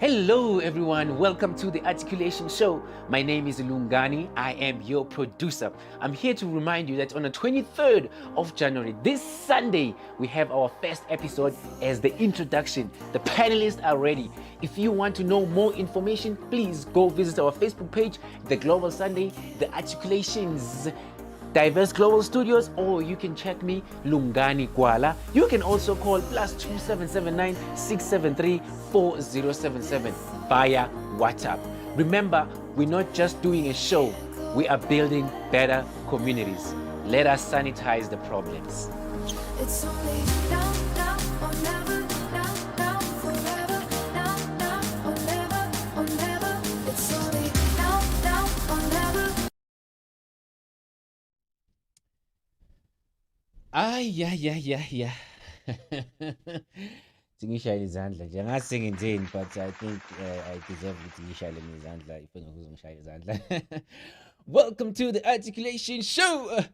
Hello everyone, welcome to the Articulation Show. My name is Lungani, I am your producer. I'm here to remind you that on the 23rd of January, this Sunday, we have our first episode as the introduction. The panelists are ready. If you want to know more information, please go visit our Facebook page, The Global Sunday, The Articulations, Diverse Global Studios, or you can check me, Lungani Gwala. You can also call +2779 673 4077 via WhatsApp. Remember, we're not just doing a show, we are building better communities. Let us sanitize the problems. It's only now, or never, now, forever, now, or never, or never. It's only now, or never. Yeah. Ngishayile izandla nje ngase ngenzeni, but I think I deserve ukuthi ngishayile izandla if ngizongishayile izandla. Welcome to the Articulation Show.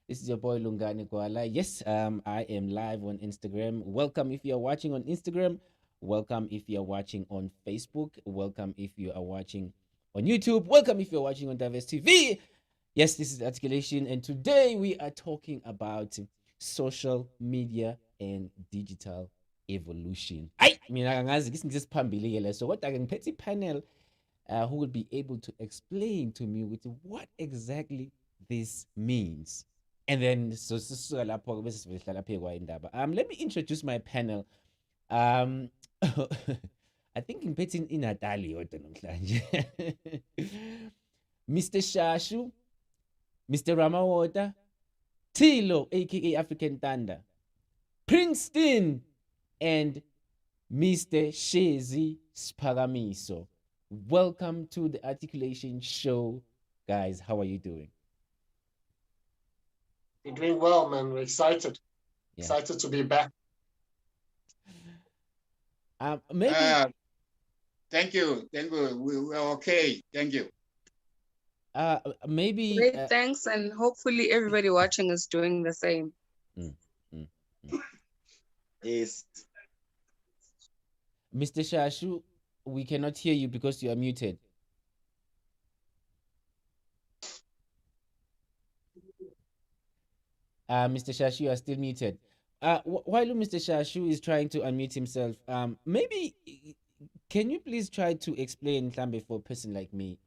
This is your boy Lungani Gwala. Yes, I am live on Instagram. Welcome if you are watching on Instagram. Welcome if you are watching on Facebook. Welcome if you are watching on YouTube. Welcome if you're watching on Diverse TV. Yes, this is Articulation, and today we are talking about social media and digital evolution. Mina angazi ngisesiphambili ke leso, kodwa ke ngiphethe panel who will be able to explain to me with what exactly this means. And then so sisuka lapho bese sihlala phe kwa indaba. Let me introduce my panel. I think ngiphethe inatali yodwa namhlanje. Mr. Shashu, Mr. Ramawota, Tilo, aka African Thunder, Princeton, and Mr. Shezi Spagamiso. Welcome to the Articulation Show, guys. How are you doing? You're doing well, man. We're excited. Yeah. Excited to be back. Maybe. Thank you. We're okay. Thank you. Maybe. Great, thanks, and hopefully everybody watching is doing the same. Yes. Mr. Shashu, we cannot hear you because you are muted. Mr. Shashu, you are still muted. While Mr. Shashu is trying to unmute himself, maybe can you please try to explain Klambe for a person like me,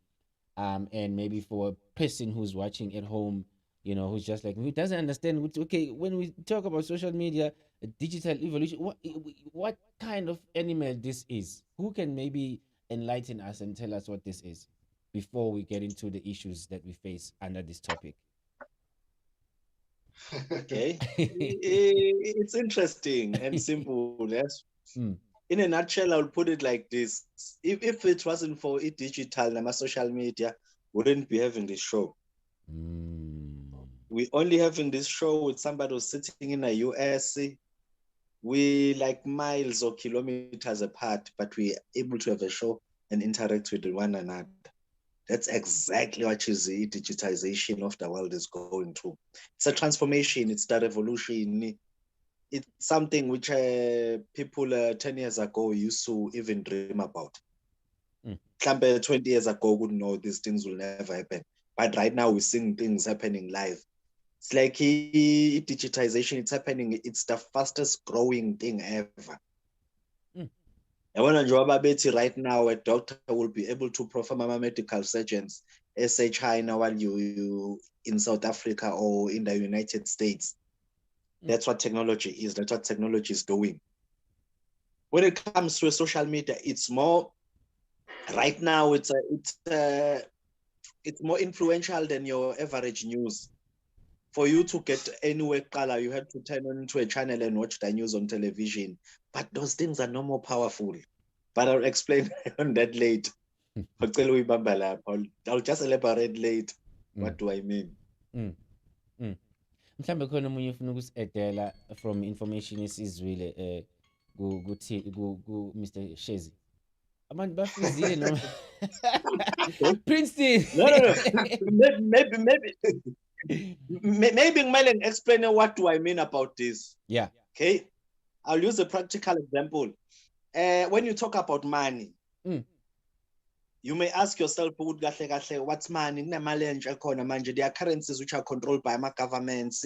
and maybe for a person who's watching at home, you know, who's just like me, who doesn't understand. Okay, when we talk about social media, digital evolution, what kind of animal this is? Who can maybe enlighten us and tell us what this is before we get into the issues that we face under this topic? Okay. It's interesting and simple. Yes. In a nutshell, I would put it like this. If it wasn't for digital and social media, we wouldn't be having this show. We only having this show with somebody who's sitting in a US. We like miles or kilometers apart, but we're able to have a show and interact with one another. That's exactly what is the digitization of the world is going to. It's a transformation. It's the revolution. It's something which people 10 years ago used to even dream about. 20 years ago would know these things will never happen. But right now we're seeing things happening live. It's like digitization, it's happening. It's the fastest growing thing ever. I want to right now, a doctor will be able to perform medical surgeons, say China, while you in South Africa or in the United States. That's what technology is. That's what technology is doing. When it comes to social media, it's more right now. It's more influential than your average news. For you to get anywhere, you have to turn into a channel and watch the news on television. But those things are no more powerful. But I'll explain on that later. I'll just elaborate later. What do I mean? Mhlambe khona umunye ufuna ukusi-edela from information esizwile ku Mr. Shezi. Abantu bafuzile noma Princeton. No. Maybe Melen explain what do I mean about this. Yeah. Okay. I'll use a practical example. When you talk about money, Mm. You may ask yourself, what's money? There are currencies which are controlled by my governments.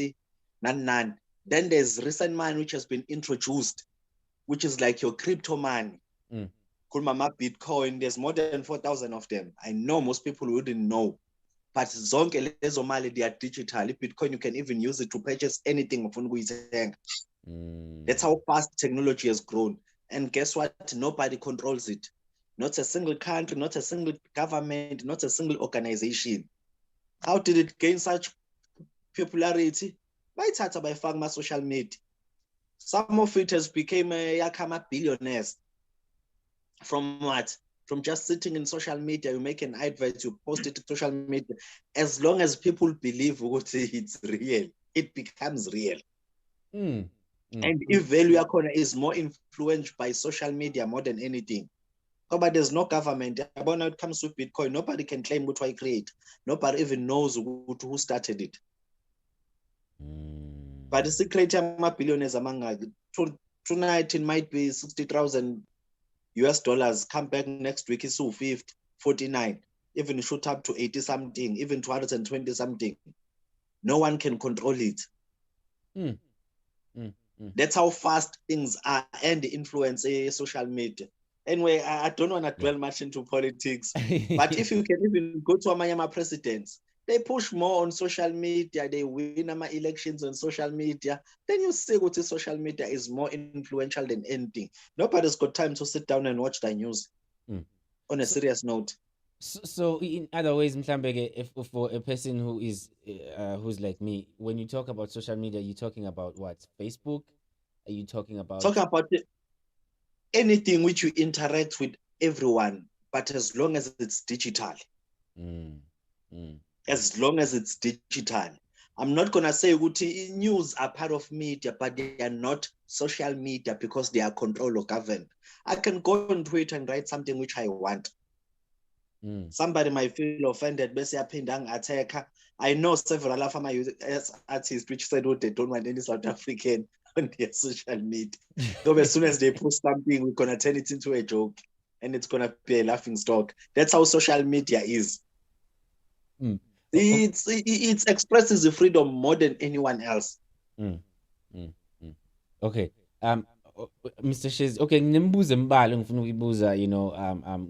None. Then there's recent money which has been introduced, which is like your crypto money. Mama Bitcoin, there's more than 4,000 of them. I know most people wouldn't know. But zonke lezo mali, they are digital. Bitcoin, you can even use it to purchase anything. That's how fast technology has grown. And guess what? Nobody controls it. Not a single country, not a single government, not a single organization. How did it gain such popularity? By fagma social media. Some of it has become yakama billionaires. From what? From just sitting in social media, you make an advert, you post it to social media. As long as people believe it's real, it becomes real. And if value is more influenced by social media more than anything. But there's no government. When it comes to Bitcoin, nobody can claim what I create. Nobody even knows who started it. But the secret billionaires among tonight, it might be 60,000 US dollars. Come back next week, it's 50, 49, even shoot up to 80 something, even 220 something. No one can control it. That's how fast things are and the influence social media. Anyway, I don't want to dwell much into politics, but if you can even go to Amayama presidents, they push more on social media, they win elections on social media, then you see what the social media is more influential than anything. Nobody's got time to sit down and watch the news on a serious note. So in other ways, if for a person who is who's like me, when you talk about social media, you're talking about what? Facebook? Are you talking about anything which you interact with everyone, but as long as it's digital. As long as it's digital. I'm not gonna say news are part of media, but they are not social media because they are controlled or governed. I can go on Twitter and write something which I want. Somebody might feel offended, I know several of my artists which said they don't want any South African on their social media. So as soon as they post something, we're gonna turn it into a joke and it's gonna be a laughing stock. That's how social media is. It expresses the freedom more than anyone else. Okay. Mr. Shiz, okay, ngimbuze mbalo ngifuna ukuyibuza,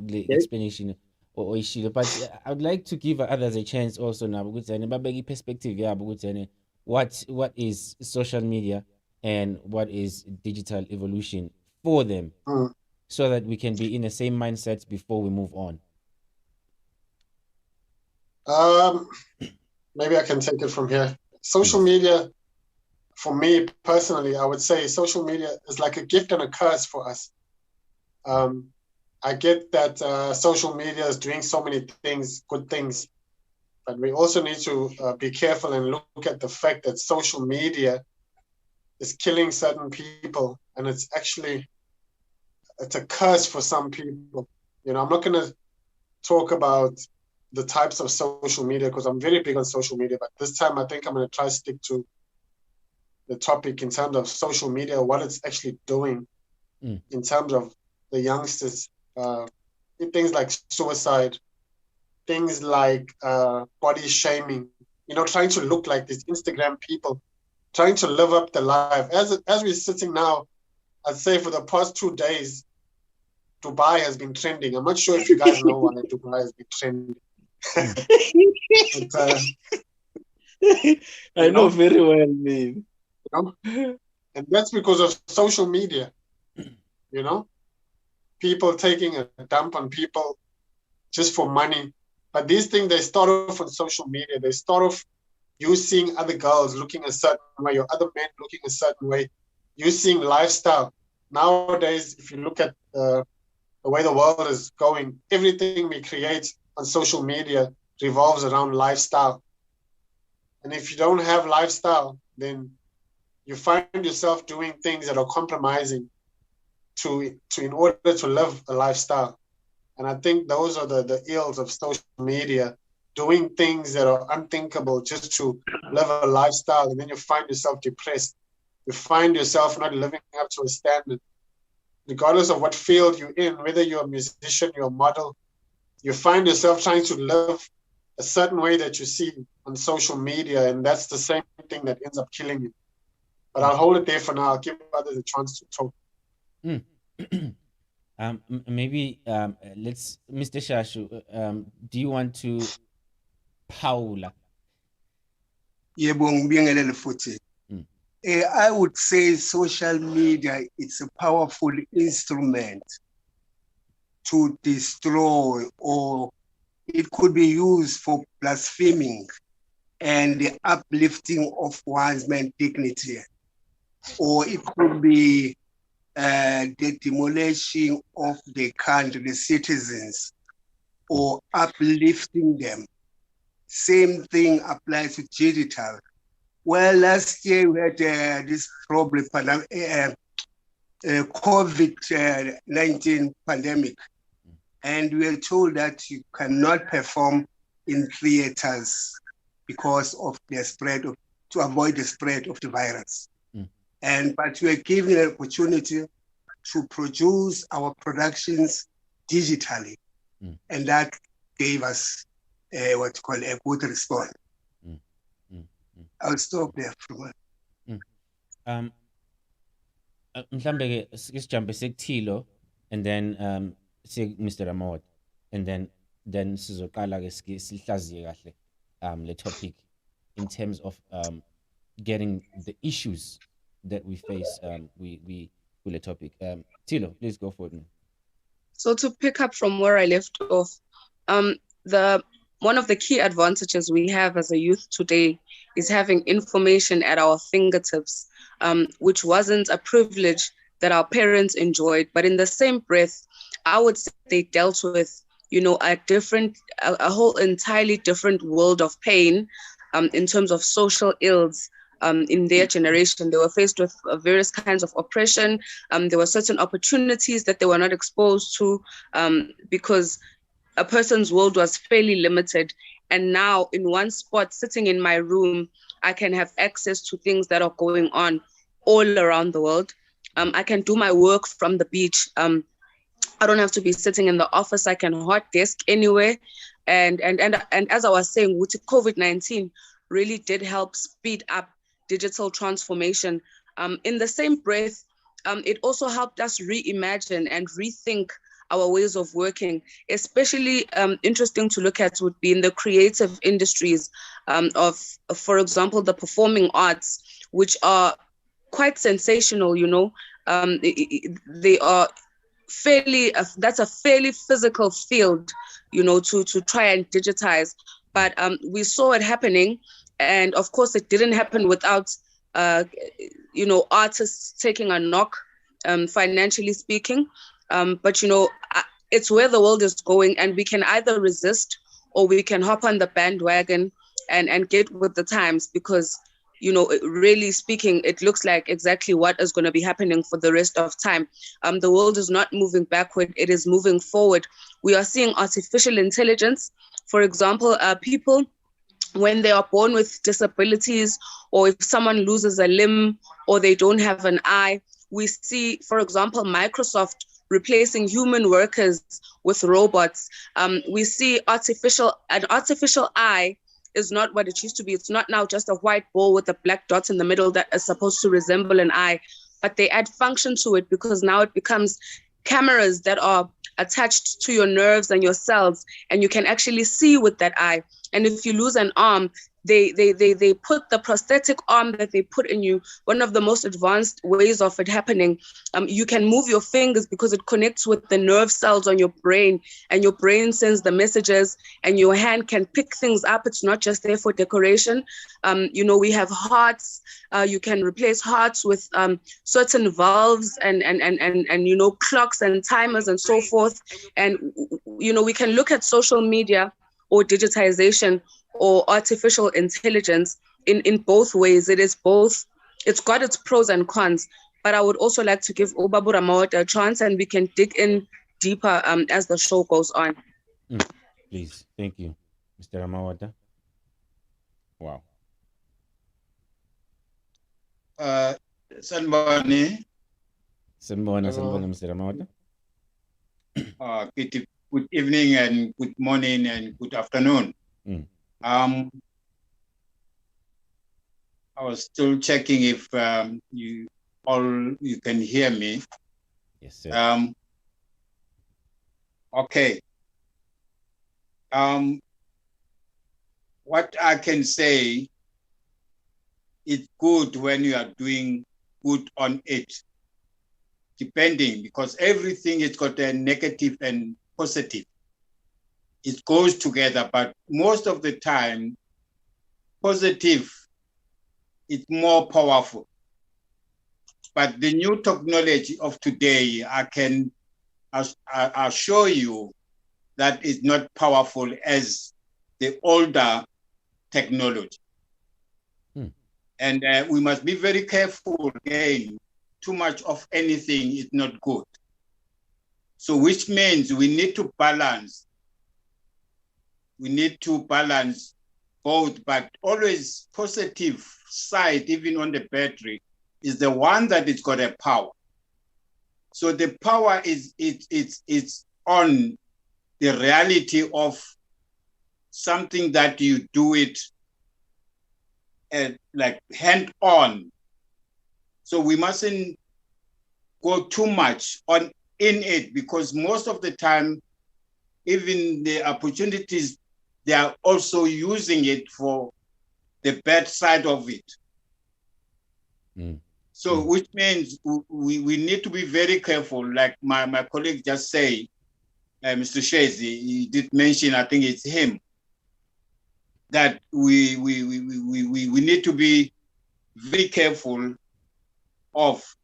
the explanation or issue, but I would like to give others a chance also now ukuthi babeke perspective yabo ukuthi what is social media and what is digital evolution for them, so that we can be in the same mindset before we move on. Maybe I can take it from here. Social media, for me personally, I would say social media is like a gift and a curse for us. I get that social media is doing so many things, good things, but we also need to be careful and look at the fact that social media is killing certain people, and it's a curse for some people. I'm not going to talk about the types of social media because I'm very big on social media, but this time I think I'm going to try to stick to the topic in terms of social media, what it's actually doing in terms of the youngsters. Things like suicide, things like body shaming, trying to look like these Instagram people, trying to live up the life. As we're sitting now, I'd say for the past 2 days, Dubai has been trending. I'm not sure if you guys know why Dubai has been trending. But, I know very well, man. And that's because of social media, people taking a dump on people just for money. But these things, they start off on social media. They start off you seeing other girls looking a certain way or other men looking a certain way. You seeing lifestyle. Nowadays, if you look at the way the world is going, everything we create on social media revolves around lifestyle. And if you don't have lifestyle, then you find yourself doing things that are compromising in order to live a lifestyle. And I think those are the ills of social media, doing things that are unthinkable just to live a lifestyle, and then you find yourself depressed. You find yourself not living up to a standard. regardless of what field you're in, whether you're a musician, you're a model, you find yourself trying to live a certain way that you see on social media, and that's the same thing that ends up killing you. But I'll hold it there for now. I'll give others a chance to talk. Maybe let's, Mr. Shashu, do you want to Paula? Yebo ngibingelele futhi. I would say social media it's a powerful instrument to destroy, or it could be used for blaspheming and the uplifting of one's man's dignity, or it could be the demolition of the country, the citizens, or uplifting them. Same thing applies to digital. Well, last year we had this problem, COVID-19 pandemic, and we were told that you cannot perform in theaters because of the spread of, to avoid the spread of the virus. But we were given an opportunity to produce our productions digitally, and that gave us what you call a good response. I'll stop there for one. Mhlambe ke sijambe sekuthilo, and then Mr. Ramawat, and then sizoqala ke sihlaziye kahle le topic in terms of getting the issues that we face we with the topic. Tilo, please go for it, man. So to pick up from where I left off, one of the key advantages we have as a youth today is having information at our fingertips, which wasn't a privilege that our parents enjoyed. But in the same breath, I would say they dealt with, a whole entirely different world of pain in terms of social ills. In their generation, they were faced with various kinds of oppression. There were certain opportunities that they were not exposed to because a person's world was fairly limited. And now in one spot, sitting in my room, I can have access to things that are going on all around the world. I can do my work from the beach. I don't have to be sitting in the office. I can hot desk anywhere. And as I was saying, COVID-19 really did help speed up digital transformation. In the same breath, it also helped us reimagine and rethink our ways of working. Especially interesting to look at would be in the creative industries of, for example, the performing arts, which are quite sensational, they are fairly, that's a fairly physical field, to try and digitize. But we saw it happening. And of course, it didn't happen without, artists taking a knock, financially speaking. But, it's where the world is going, and we can either resist or we can hop on the bandwagon and get with the times, because, really speaking, it looks like exactly what is going to be happening for the rest of time. The world is not moving backward. It is moving forward. We are seeing artificial intelligence. For example, people, when they are born with disabilities, or if someone loses a limb or they don't have an eye, we see, for example, Microsoft replacing human workers with robots. We see an artificial eye is not what it used to be. It's not now just a white ball with a black dot in the middle that is supposed to resemble an eye, but they add function to it, because now it becomes cameras that are attached to your nerves and your cells, and you can actually see with that eye. And if you lose an arm, they put the prosthetic arm that they put in you, one of the most advanced ways of it happening. You can move your fingers because it connects with the nerve cells on your brain, and your brain sends the messages, and your hand can pick things up. It's not just there for decoration. We have hearts. You can replace hearts with certain valves and clocks and timers and so forth. And we can look at social media or digitization or artificial intelligence in both ways. It is both. It's got its pros and cons, but I would also like to give Obabu Ramawat a chance, and we can dig in deeper as the show goes on. Please, thank you, Mr. Ramawat. Wow. Sanbani, Sanibona, Hello. sanibona, Mr. Ramawata. Good evening and good morning and good afternoon. Mm. I was still checking if you can hear me. Yes, sir. Okay. What I can say, it's good when you are doing good on it, depending, because everything has got a negative and positive. It goes together, but most of the time, positive is more powerful. But the new technology of today, I can assure you that is not powerful as the older technology. And we must be very careful again. Too much of anything is not good. So which means we need to balance. We need to balance both, but always positive side, even on the battery, is the one that it's got a power. So the power is it's on the reality of something that you do it like hand on. So we mustn't go too much in it, because most of the time, even the opportunities, they are also using it for the bad side of it. So which means we need to be very careful, like my colleague just said, Mr. Shezi, he did mention, I think it's him, that we need to be very careful of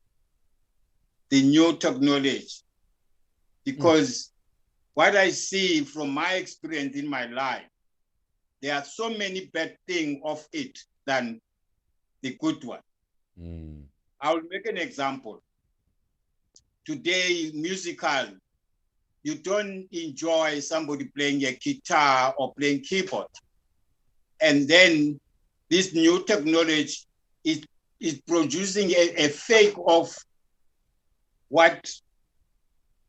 the new technology, because what I see from my experience in my life, there are so many bad things of it than the good one. I will make an example. Today, musical, you don't enjoy somebody playing a guitar or playing keyboard. And then this new technology is producing a fake of what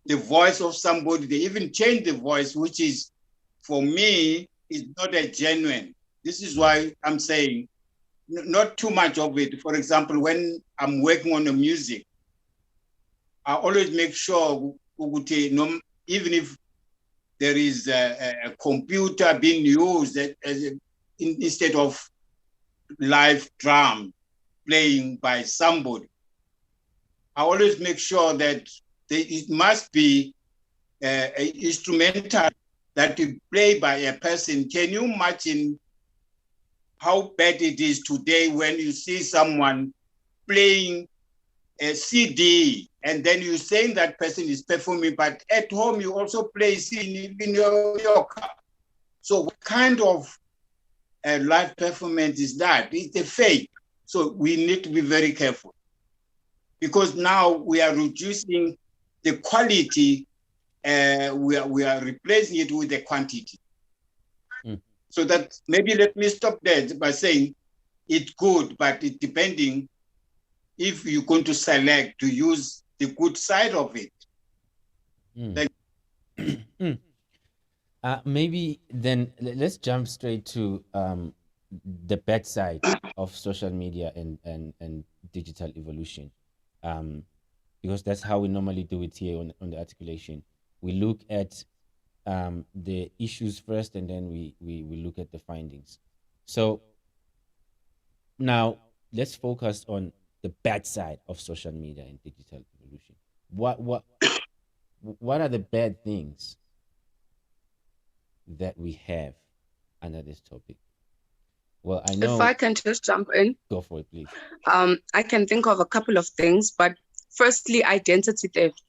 the voice of somebody, they even change the voice, which is, for me, is not a genuine. This is why I'm saying not too much of it. For example, when I'm working on the music, I always make sure, even if there is a computer being used instead of live drum playing by somebody, I always make sure that it must be an instrumental that is played by a person. Can you imagine how bad it is today when you see someone playing a CD and then you saying that person is performing, but at home you also play CD in your car. So what kind of live performance is that? It's a fake. So we need to be very careful, because now we are reducing the quality, we are replacing it with the quantity. So that maybe let me stop there by saying it's good, but it's depending if you're going to select to use the good side of it. Maybe then let's jump straight to the bad side of social media and digital evolution, because that's how we normally do it here on the articulation. We look at the issues first, and then we look at the findings. So now let's focus on the bad side of social media and digital evolution. What are the bad things that we have under this topic? Well, I know. If I can just jump in. Go for it, please. I can think of a couple of things, but firstly, identity theft.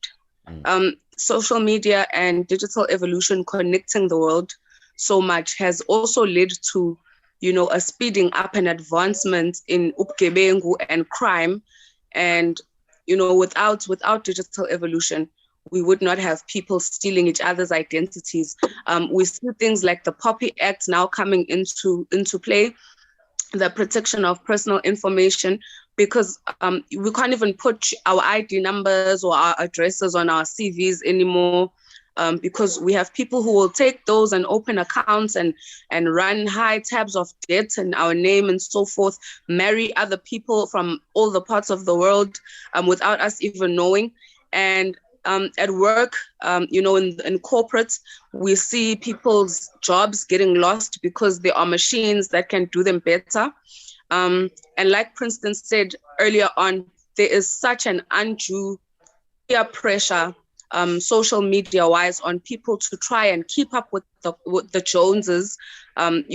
Social media and digital evolution connecting the world so much has also led to, a speeding up and advancement in upgebengu and crime. And, without digital evolution, we would not have people stealing each other's identities. We see things like the POPI Act now coming into play, the protection of personal information, because we can't even put our ID numbers or our addresses on our CVs anymore, because we have people who will take those and open accounts and run high tabs of debt in our name and so forth, marry other people from all the parts of the world without us even knowing. And at work, in corporates, we see people's jobs getting lost because there are machines that can do them better. And like Princeton said earlier on, there is such an undue peer pressure, social media wise, on people to try and keep up with the Joneses, and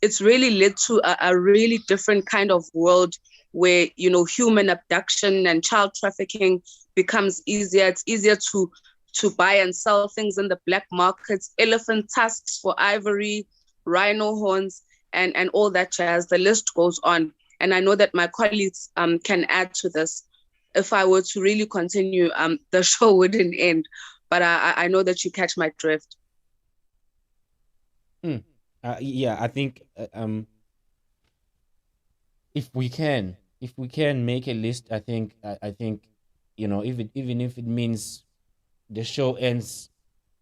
it's really led to a really different kind of world where, human abduction and child trafficking becomes easier. It's easier to buy and sell things in the black markets, elephant tusks for ivory, rhino horns, and all that jazz. The list goes on. And I know that my colleagues can add to this. If I were to really continue, the show wouldn't end. But I know that you catch my drift. Yeah, I think if we can make a list, I think even if it means the show ends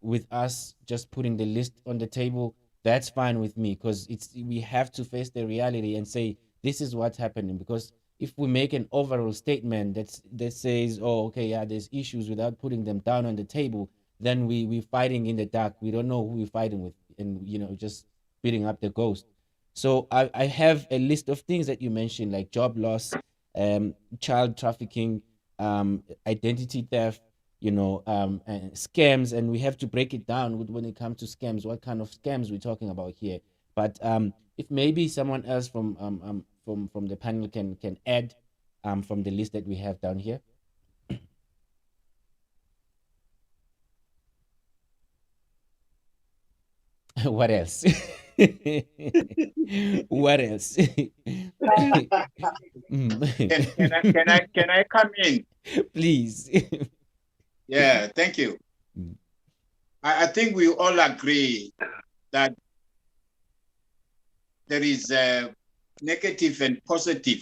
with us just putting the list on the table, that's fine with me, because we have to face the reality and say this is what's happening. Because if we make an overall statement that says, oh, okay, yeah, there's issues, without putting them down on the table, then we're fighting in the dark. We don't know who we're fighting with, and just beating up the ghost. So I have a list of things that you mentioned, like job loss, child trafficking, identity theft, and scams, and we have to break it down when it comes to scams, what kind of scams we're talking about here. But if maybe someone else from the panel can add from the list that we have down here. What else? What else? Can I come in? Please. Yeah, thank you. I think we all agree that there is a negative and positive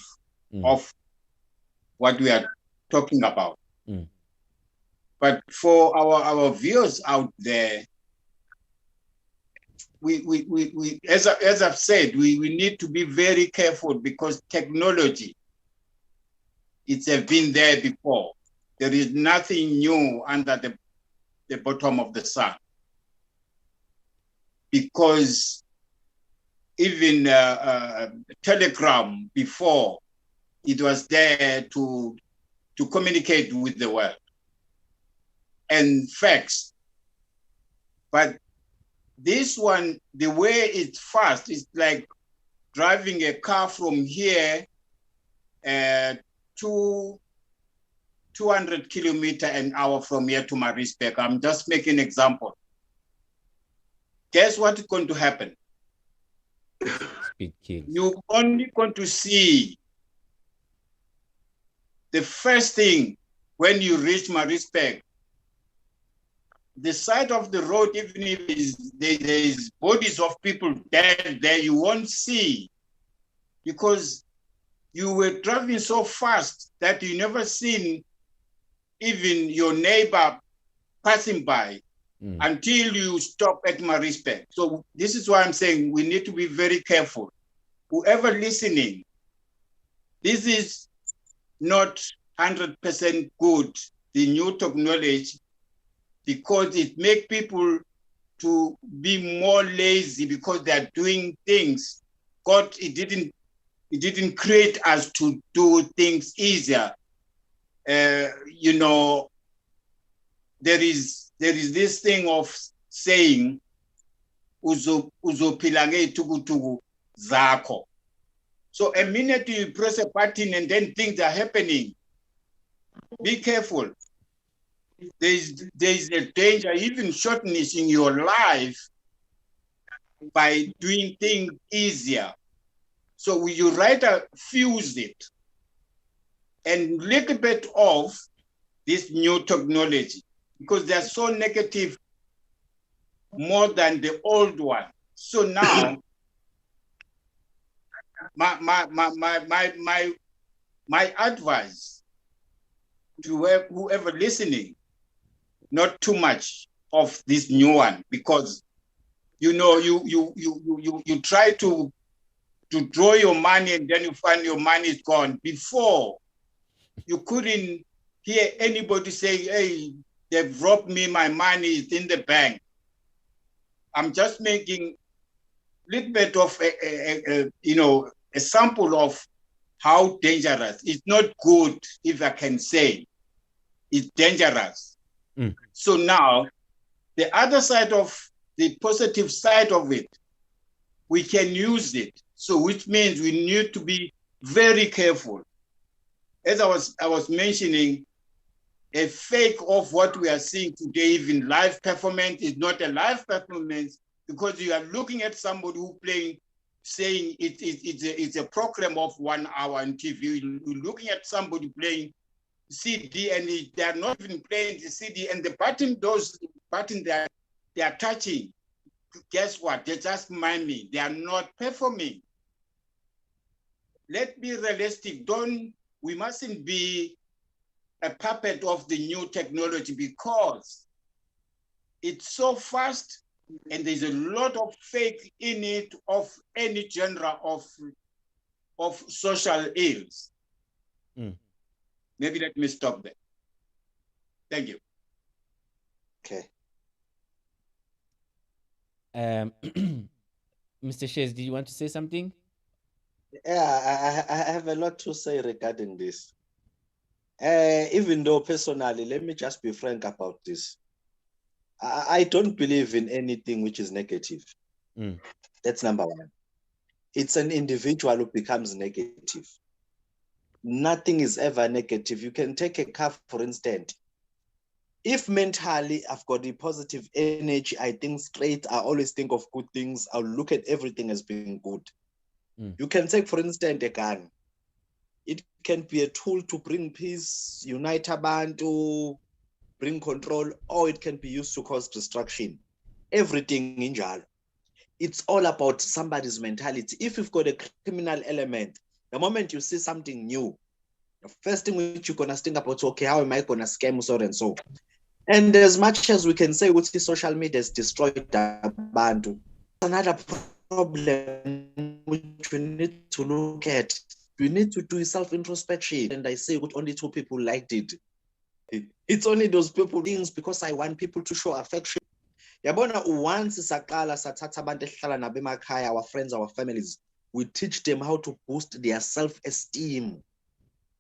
of what we are talking about. But for our viewers out there, we as I've said, we need to be very careful, because technology, it's been there before. There is nothing new under the bottom of the sun. Because even Telegram before, it was there to communicate with the world, and fax. But this one, the way it's fast, it's like driving a car from here to 200 kilometers an hour from here to Maritzburg. I'm just making an example. Guess what's going to happen? Speed kills. You're only going to see the first thing when you reach Maritzburg. The side of the road, even if there is bodies of people dead there, you won't see, because you were driving so fast that you never seen even your neighbor passing by until you stop at Maritzburg. So this is why I'm saying we need to be very careful. Whoever listening, this is not 100% good, the new technology, because it makes people to be more lazy because they're doing things. God, it didn't create us to do things easier. There is this thing of saying, uzophila ngetukutuku zakho. So a minute you press a button and then things are happening. Be careful. There is a danger, even shortness in your life, by doing things easier. So you rather fuse it and little bit of this new technology, because they're so negative more than the old one. So now my advice to whoever listening, not too much of this new one, because you try to draw your money and then you find your money is gone. Before, you couldn't hear anybody say, hey, they've robbed me, my money is in the bank. I'm just making a little bit of a sample of how dangerous. It's not good, if I can say. It's dangerous. Mm. So now, the other side of the positive side of it, we can use it. So which means we need to be very careful. As I was mentioning, a fake of what we are seeing today, even live performance, is not a live performance, because you are looking at somebody who playing, saying it's a program of 1 hour on TV. You're looking at somebody playing CD, and they are not even playing the CD, and the button they are touching, guess what? They're just miming. They are not performing. Let's be realistic. We mustn't be a puppet of the new technology, because it's so fast and there's a lot of fake in it of any genre of social ills. Mm. Maybe let me stop there. Thank you. Okay. Mr. Shays, do you want to say something? Yeah, I have a lot to say regarding this. Even though personally, let me just be frank about this. I don't believe in anything which is negative. Mm. That's number one. It's an individual who becomes negative. Nothing is ever negative. You can take a car, for instance. If mentally I've got the positive energy, I think straight, I always think of good things, I'll look at everything as being good. Mm. You can take, for instance, a gun. It can be a tool to bring peace, unite abantu, bring control, or it can be used to cause destruction. Everything in Jal. It's all about somebody's mentality. If you've got a criminal element, the moment you see something new, the first thing which you're going to think about, okay, how am I going to scam so and so? And as much as we can say what the social media has destroyed abantu, another problem which we need to look at. We need to do self-introspection. And I say what only 2 people liked it. It's only those people things because I want people to show affection. Yabona, once sakala sathatha abantu esihlala nabo emakhaya, our friends, our families, we teach them how to boost their self-esteem.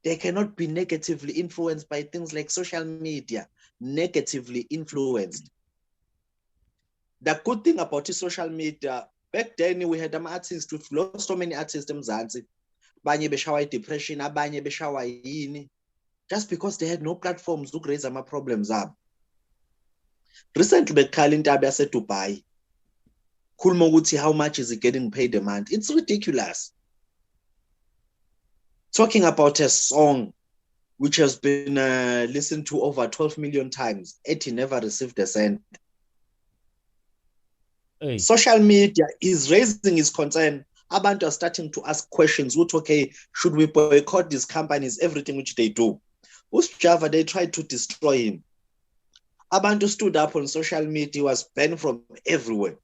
They cannot be negatively influenced by things like social media. Negatively influenced. The good thing about the social media, back then we had artists, we've lost so many artists in Mzansi. Abanye beshawa depression, abanye beshawa yini, just because they had no platforms to raise my problems up. Recently, bekhala intaba yase Dubai. Khuluma ukuthi how much is he getting paid a month? It's ridiculous. Talking about a song which has been listened to over 12 million times, he never received a cent. Hey. Social media is raising its concern. Abantu are starting to ask questions. Okay, should we boycott these companies, everything which they do? Java, they tried to destroy him. Abantu stood up on social media, was banned from everywhere.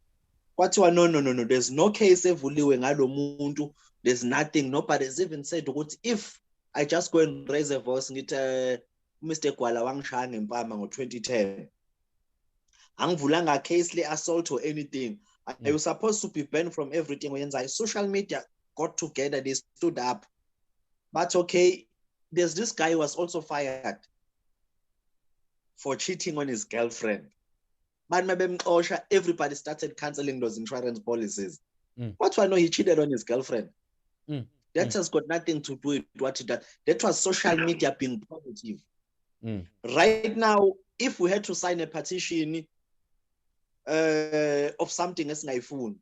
No, there's no case evuliwe ngalo muntu. There's nothing. Nobody's even said, if I just go and raise a voice, Mr. Gwala wangishaya ngempama ngo-2010. Angivulanga case assault or anything. I was supposed to be banned from everything. When social media got together, they stood up. But okay, there's this guy who was also fired for cheating on his girlfriend. But everybody started canceling those insurance policies. What do I know? He cheated on his girlfriend. That has got nothing to do with what he did. That was social media being positive. Right now, if we had to sign a petition of something as iPhone,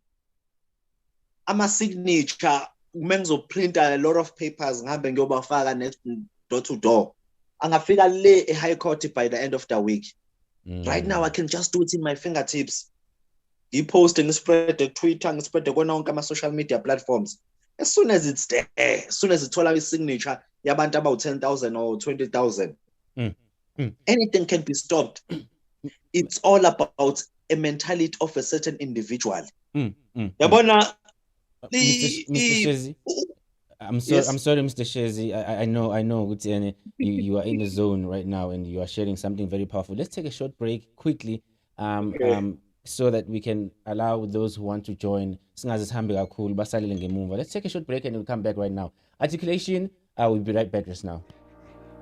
I'm a signature, menzo print a lot of papers, next door to door. I'm gonna figure lay a high court by the end of the week. Right now, I can just do it in my fingertips. You post and spread the Twitter and spread the social media platforms. As soon as it's there, as soon as it's all our signature, about 10,000 or 20,000, anything can be stopped. It's all about a mentality of a certain individual. Mr. Shezi, I'm sorry, Mr. Shezi. I know, you are in the zone right now and you are sharing something very powerful. Let's take a short break quickly, so that we can allow those who want to join. Let's take a short break and we'll come back right now. Articulation, we'll be right back just now.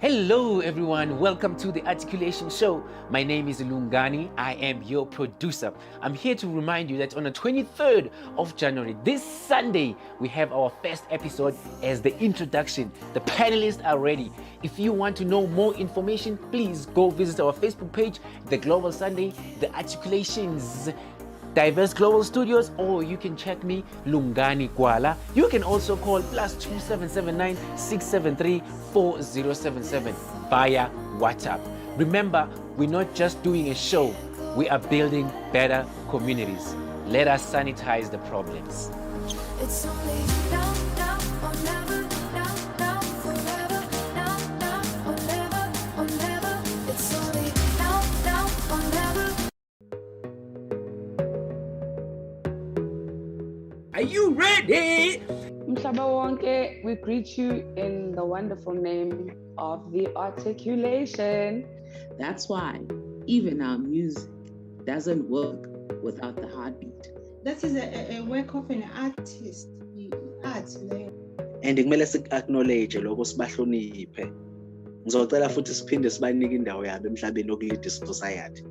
Hello everyone, welcome to the Articulation Show. My name is Lungani, I am your producer. I'm here to remind you that on the 23rd of January, this Sunday, we have our first episode as the introduction. The panelists are ready. If you want to know more information, please go visit our Facebook page, The Global Sunday, The Articulations, Diverse Global Studios, or you can check me, Lungani Gwala. You can also call +2779 673 4077 via WhatsApp. Remember, we're not just doing a show, we are building better communities. Let us sanitize the problems. It's only now, now or never, now, now forever, now, now or never. It's only now, now or never. Are you ready? Mhlaba wonke, we greet you in the wonderful name of the articulation. That's why even our music doesn't work without the heartbeat. That is a work of an artist. Art. And kumele sik-acknowledge lokho sibahloniphe. Ngizocela futhi siphinde sibanike indawo yabo emhlabeni yokulida society.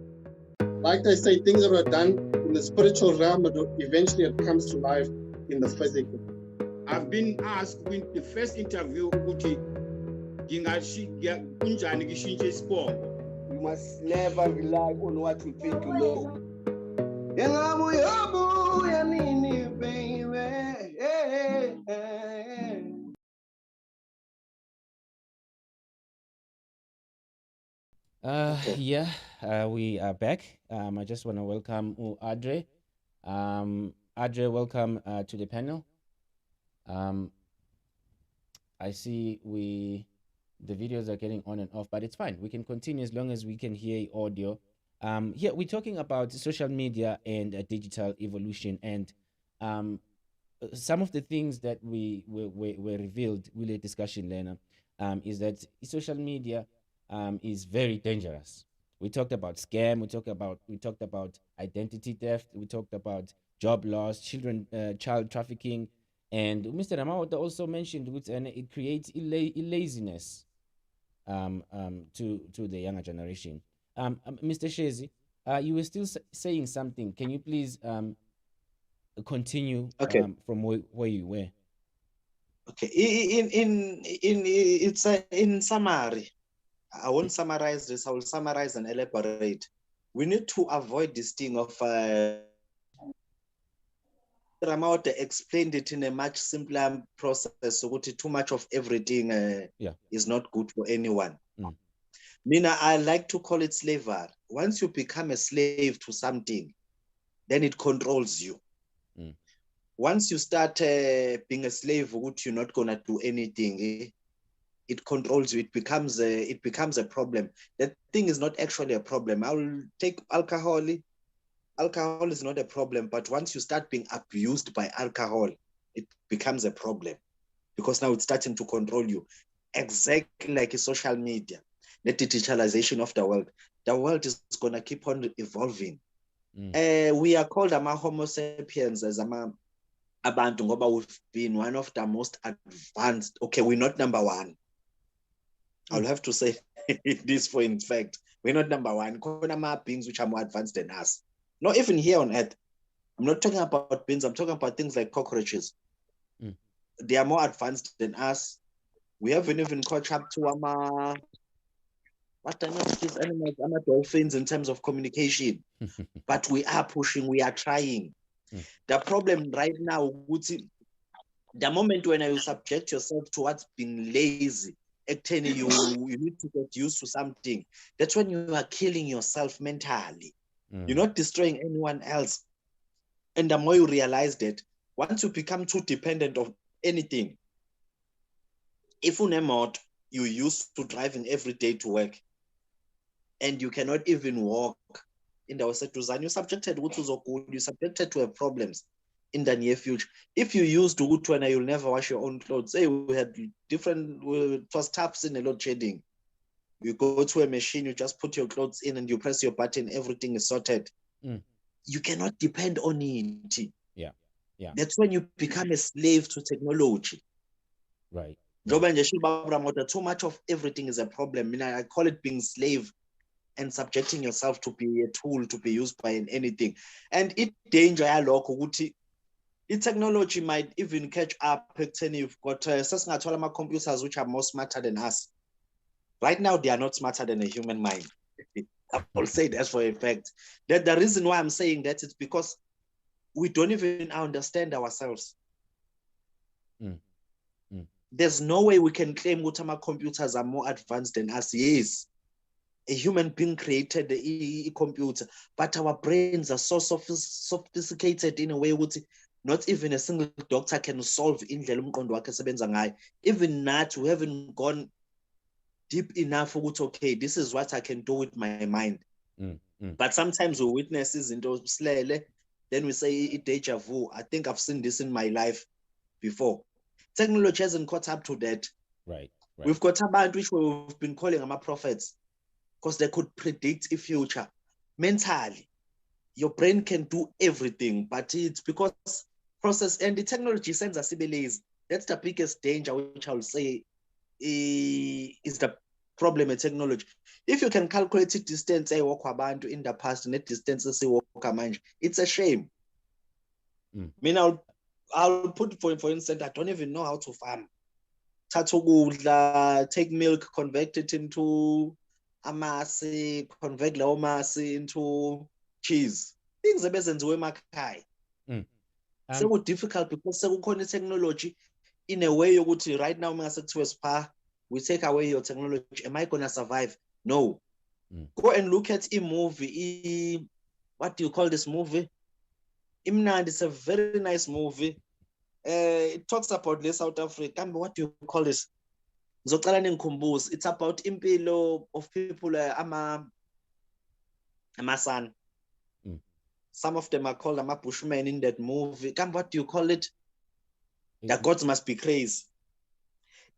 Like I say, things that are done in the spiritual realm, but eventually it comes to life in the physical. I've been asked in the first interview, you must never rely on what you think you know. We are back. I just want to welcome Adre. Adre, welcome to the panel. I see the videos are getting on and off, but it's fine. We can continue as long as we can hear audio. Here we're talking about social media and digital evolution, and some of the things that were revealed with the discussion, Lena, is that social media is very dangerous. We talked about scam, we talked about identity theft, we talked about job loss, child trafficking, and Mr. Ramawata also mentioned it creates laziness to the younger generation. Mr. Shezi, you were still saying something. Can you please continue from where you were? Okay. In summary, I won't summarize this. I will summarize and elaborate. We need to avoid this thing of Ramauta explained it in a much simpler process. So too much of everything is not good for anyone. Mina, I like to call it slavery. Once you become a slave to something, then it controls you. Once you start being a slave, you're not gonna do anything. It controls you. It becomes a problem. That thing is not actually a problem. I will take alcohol. Alcohol is not a problem, but once you start being abused by alcohol, it becomes a problem because now it's starting to control you. Exactly like social media, the digitalization of the world. The world is gonna keep on evolving. We are called Homo sapiens as abantu ngoba we've been one of the most advanced. Okay, we're not number one. I'll have to say this for in fact. We're not number one. Beings which are more advanced than us. Not even here on Earth. I'm not talking about beings. I'm talking about things like cockroaches. They are more advanced than us. We haven't even caught up to what are these animals? Dolphins in terms of communication. But we are pushing. We are trying. The problem right now, the moment when you subject yourself towards being lazy, you need to get used to something. That's when you are killing yourself mentally. You're not destroying anyone else. And the more you realize that, once you become too dependent of anything. If unemoto, you're used to driving every day to work, and you cannot even walk in the Osetuzan, you're subjected you're subjected to have problems in the near future. If you use to Utwana, you'll never wash your own clothes. Hey, we had different first taps in a load shedding. You go to a machine, you just put your clothes in and you press your button, everything is sorted. You cannot depend on it. Yeah. That's when you become a slave to technology. Right. Too much of everything is a problem. I call it being slave and subjecting yourself to be a tool to be used by anything. And it danger the technology might even catch up. You've got computers which are more smarter than us. Right now, they are not smarter than a human mind. I will say that for a fact. That the reason why I'm saying that is because we don't even understand ourselves. There's no way we can claim that computers are more advanced than us. Yes, a human being created the computer, but our brains are so sophisticated in a way which not even a single doctor can solve. Even that, we haven't gone deep enough. Okay, this is what I can do with my mind. But sometimes we witness this into slele, then we say deja vu. I think I've seen this in my life before. Technology hasn't caught up to that. Right. We've got a band which we've been calling them prophets because they could predict the future. Mentally, your brain can do everything, but it's because process and the technology sends us abilities. That's the biggest danger, which I will say is the problem with technology. If you can calculate the distance I walk about in the past and the distance I walk, it's a shame. I mean, I'll put for instance, I don't even know how to farm. Take milk, convert it into amasi, convert la amasi into cheese. Things are better than emakhaya. So difficult because the technology in a way you would right now we take away your technology. Am I gonna survive? No. Go and look at a movie. What do you call this movie? Imnand, it's a very nice movie. It talks about South Africa. What do you call this? It's about impilo of people, Amasan. Some of them are called Bushmen in that movie. What do you call it? The gods must be crazy.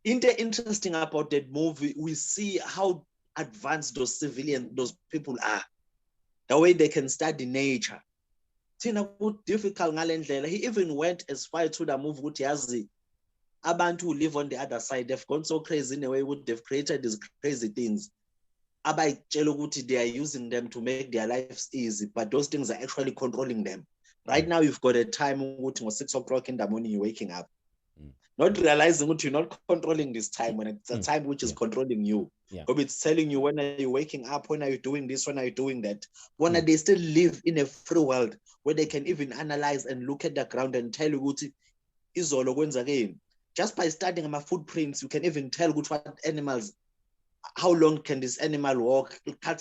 Interesting about that movie, we see how advanced those people are. The way they can study nature. Difficult. He even went as far to the movie with Yazi. Abantu who live on the other side, they've gone so crazy in a way, they've created these crazy things. They are using them to make their lives easy, but those things are actually controlling them. Right now, you've got a time 6 o'clock in the morning, you're waking up. Not realizing that you're not controlling this time when it's a time which is controlling you. Because it's telling you when are you waking up, when are you doing this, when are you doing that. When are they still live in a free world where they can even analyze and look at the ground and tell you what is all again. Just by studying my footprints, you can even tell what animals, how long can this animal walk? Can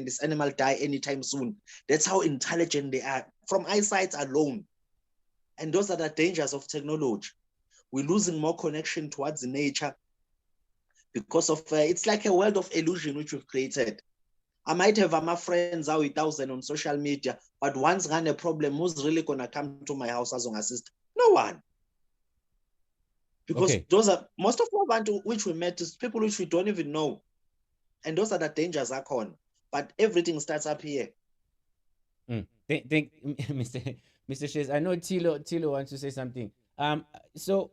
this animal die anytime soon? That's how intelligent they are from eyesight alone. And those are the dangers of technology. We're losing more connection towards nature because of it's like a world of illusion which we've created. I might have my friends out 1,000 on social media, but once run a problem, who's really gonna come to my house as an assist? No one. Because those are most of our bantu which we met is people which we don't even know. And those are the dangers are on. But everything starts up here. Thank Mr. Shays. I know Tilo wants to say something. So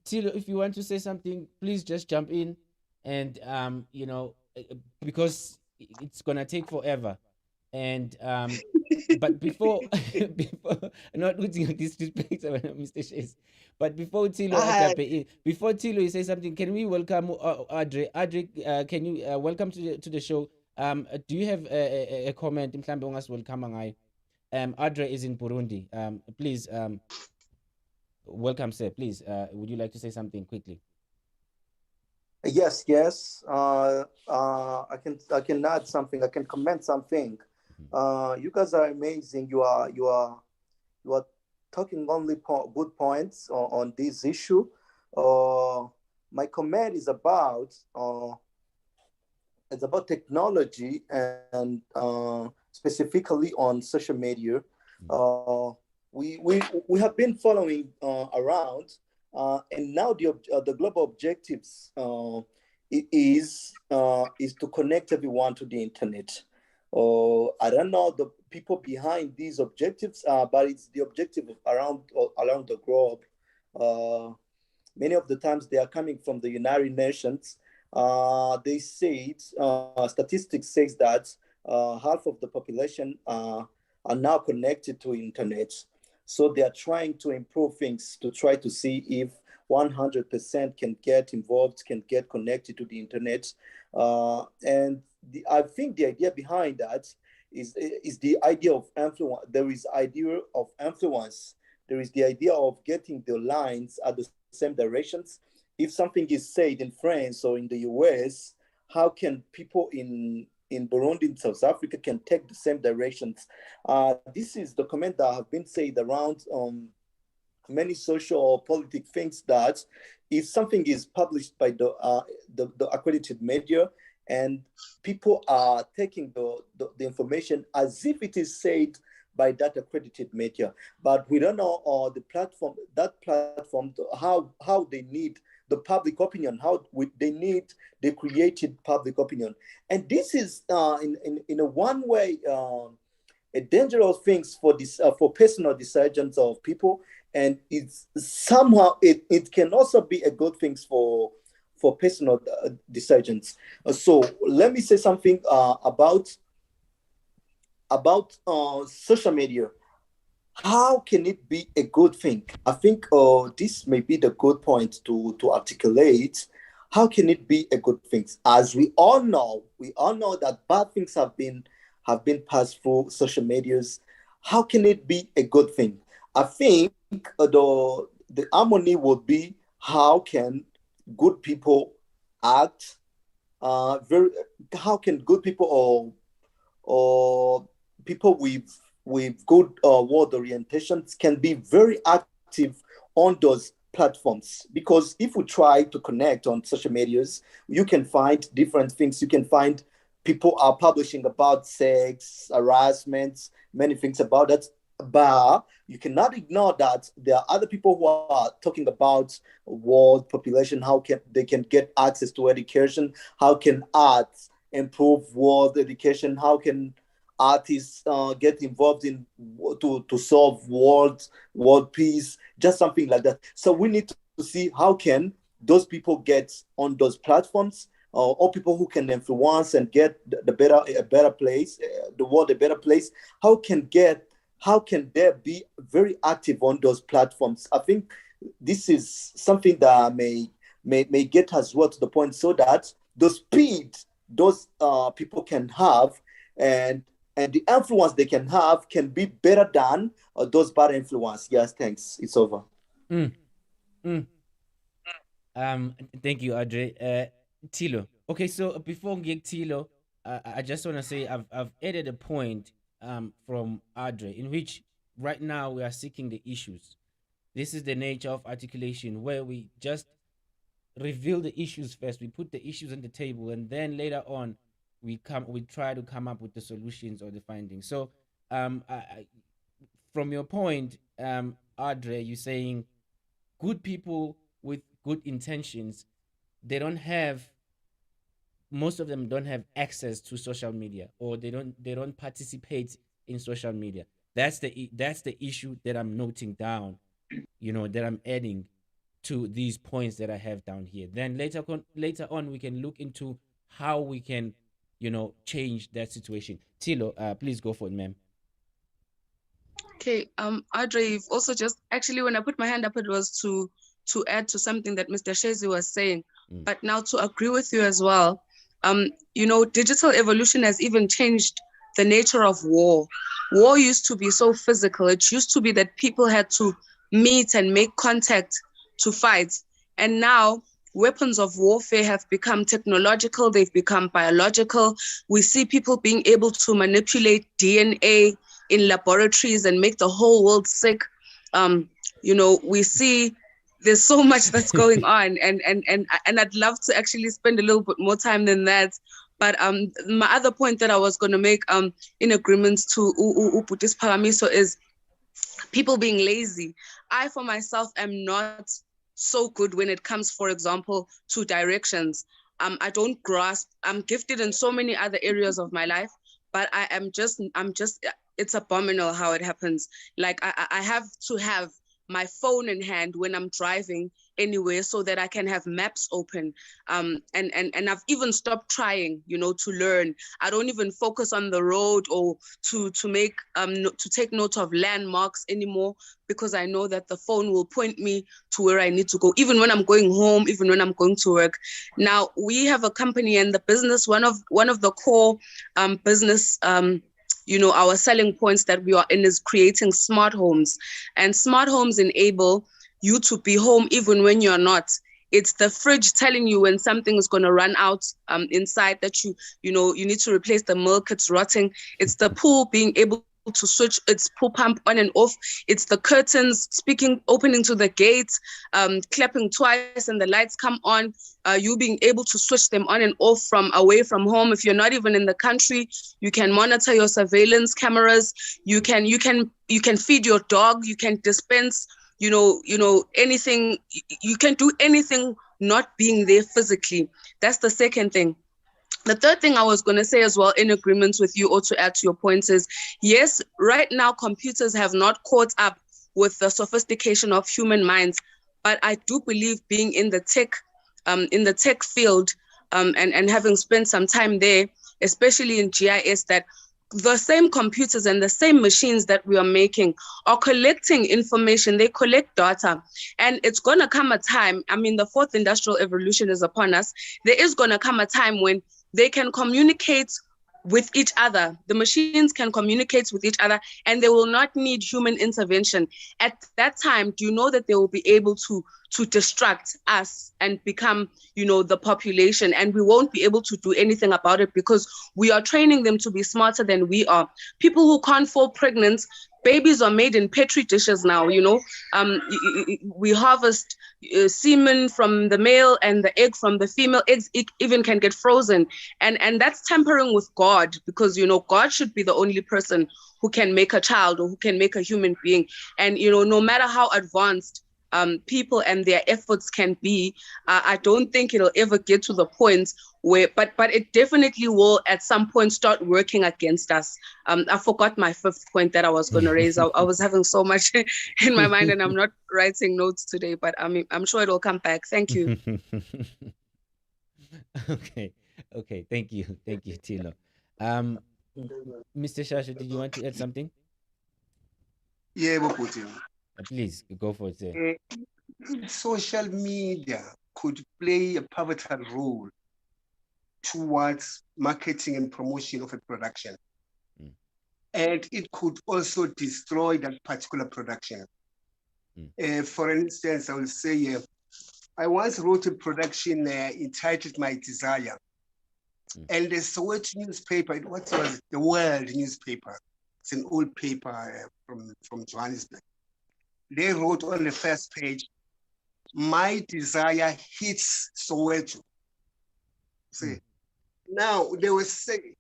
Tilo, if you want to say something, please just jump in, and because it's gonna take forever, and but before not losing disrespect, Mr. Shays, but before Tilo you say something, can we welcome Audrey? Audrey, can you welcome to the show? Do you have a comment? Welcome. Audrey is in Burundi. Please, welcome, sir. Please, would you like to say something quickly? Yes. I can add something. I can comment something. You guys are amazing. You are talking only good points on this issue. My comment is about it's about technology and specifically on social media. We have been following around, and now the global objectives is to connect everyone to the internet. I don't know the people behind these objectives, but it's the objective around the globe. Many of the times they are coming from the United Nations. They say statistics says that half of the population are now connected to internet. So they are trying to improve things to try to see if 100% can get involved, can get connected to the internet. And I think the idea behind that is the idea of influence. There is idea of influence. There is the idea of getting the lines at the same directions. If something is said in France or in the US, how can people in Burundi, in South Africa, can take the same directions? This is the comment that have been said around many social or political things, that if something is published by the accredited media and people are taking the information as if it is said by that accredited media, but we don't know that platform, how they need the public opinion, they need the created public opinion. And this is in a one way a dangerous things for this for personal decisions of people, and it's somehow it can also be a good things for personal decisions. So let me say something about social media. How can it be a good thing? I think this may be the good point to articulate. How can it be a good thing? As we all know that bad things have been passed through social medias. How can it be a good thing? I think the harmony would be, how can good people act? How can good people or people with good world orientations can be very active on those platforms? Because if we try to connect on social medias, you can find different things. You can find people are publishing about sex, harassment, many things about that. But you cannot ignore that there are other people who are talking about world population, how they can get access to education, how can arts improve world education, how can artists get involved in to solve world peace, just something like that. So we need to see how can those people get on those platforms, or people who can influence and get a better place, the world a better place. How can they be very active on those platforms? I think this is something that may get us well to the point, so that the speed those people can have and the influence they can have can be better than those bad influence. Yes, thanks. It's over. Thank you, Audrey. Tilo. Okay, so before we get Tilo, I just want to say I've added a point from Audrey, in which right now we are seeking the issues. This is the nature of articulation, where we just reveal the issues first. We put the issues on the table, and then later on we try to come up with the solutions or the findings. So from your point, Audrey, you're saying good people with good intentions, most of them don't have access to social media, or they don't participate in social media. That's the issue that I'm noting down, that I'm adding to these points that I have down here. Then later on we can look into how we can change that situation. Tilo, please go for it, ma'am. Okay, Audrey, you've also just, actually when I put my hand up, it was to add to something that Mr. Shezi was saying, but now to agree with you as well. Digital evolution has even changed the nature of war. War used to be so physical. It used to be that people had to meet and make contact to fight. And now weapons of warfare have become technological, they've become biological. We see people being able to manipulate DNA in laboratories and make the whole world sick. we see there's so much that's going on, and I'd love to actually spend a little bit more time than that. But my other point that I was going to make in agreement to Uputis Paramiso is people being lazy. I, for myself, am not so good when it comes, for example, to directions. I don't grasp. I'm gifted in so many other areas of my life, but I'm just, it's abominable how it happens. Like I have to have my phone in hand when I'm driving anywhere so that I can have maps open. And I've even stopped trying, to learn. I don't even focus on the road or to take note of landmarks anymore, because I know that the phone will point me to where I need to go, even when I'm going home, even when I'm going to work. Now, we have a company, and the business, one of the core business our selling points that we are in is creating smart homes. And smart homes enable you to be home even when you're not. It's the fridge telling you when something is going to run out inside, that you need to replace the milk, it's rotting. It's the pool being able to switch its pool pump on and off. It's the curtains opening to the gates, clapping twice and the lights come on. You being able to switch them on and off from away from home. If you're not even in the country, you can monitor your surveillance cameras. You can feed your dog. You can dispense, anything. You can do anything not being there physically. That's the second thing. The third thing I was going to say as well, in agreement with you, or to add to your points, is yes, right now computers have not caught up with the sophistication of human minds, but I do believe, being in the tech field, and having spent some time there, especially in GIS, that the same computers and the same machines that we are making are collecting information. They collect data, and it's going to come a time, the fourth industrial revolution is upon us. There is going to come a time when they can communicate with each other. The machines can communicate with each other, and they will not need human intervention. At that time, do you know that they will be able to distract us and become, the population, and we won't be able to do anything about it because we are training them to be smarter than we are. People who can't fall pregnant, babies are made in petri dishes now. We harvest semen from the male and the egg from the female. Eggs even can get frozen, and that's tampering with God, because God should be the only person who can make a child or who can make a human being. And no matter how advanced people and their efforts can be, I don't think it'll ever get to the point where, but it definitely will at some point start working against us. I forgot my fifth point that I was going to raise. I was having so much in my mind, and I'm not writing notes today, but I'm sure it'll come back. Thank you. Okay. Thank you, Tilo. Mr. Shasha, did you want to add something? Yeah, Putin. Please go for it, sir. Social media could play a pivotal role towards marketing and promotion of a production. And it could also destroy that particular production. For instance, I will say, I once wrote a production entitled My Desire. And the Soweto newspaper, what was the World newspaper? It's an old paper from Johannesburg. They wrote on the first page, My Desire hits Soweto. See, now they were saying,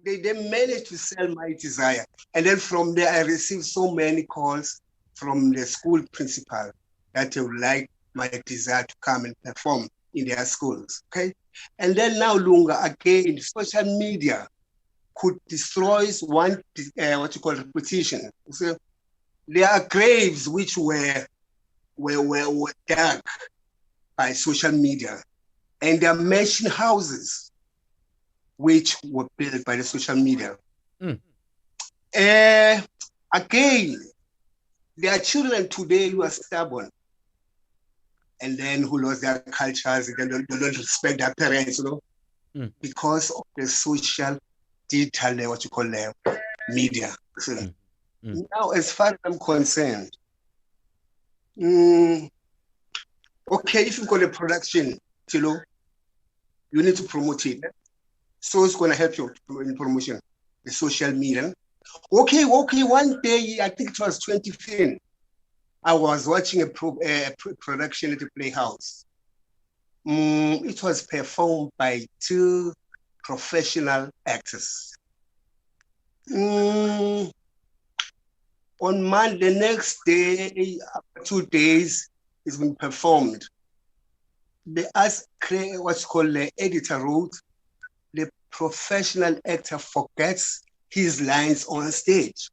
they managed to sell My Desire. And then from there, I received so many calls from the school principal that they would like My Desire to come and perform in their schools, okay? And then now, Lunga, again, social media could destroy one, repetition. So there are graves which were dug by social media, and there are mansion houses which were built by the social media. Again, there are children today who are stubborn, and then who lost their cultures, and then they don't respect their parents, because of the social, digital, media. So, now, as far as I'm concerned, okay, if you've got a production, you need to promote it. So it's going to help you in promotion, the social media. Okay, one day, I think it was 2015, I was watching a production at the Playhouse. It was performed by two professional actors. On Monday, the next day, after 2 days, it's been performed. What's called the editor wrote, the professional actor forgets his lines on stage.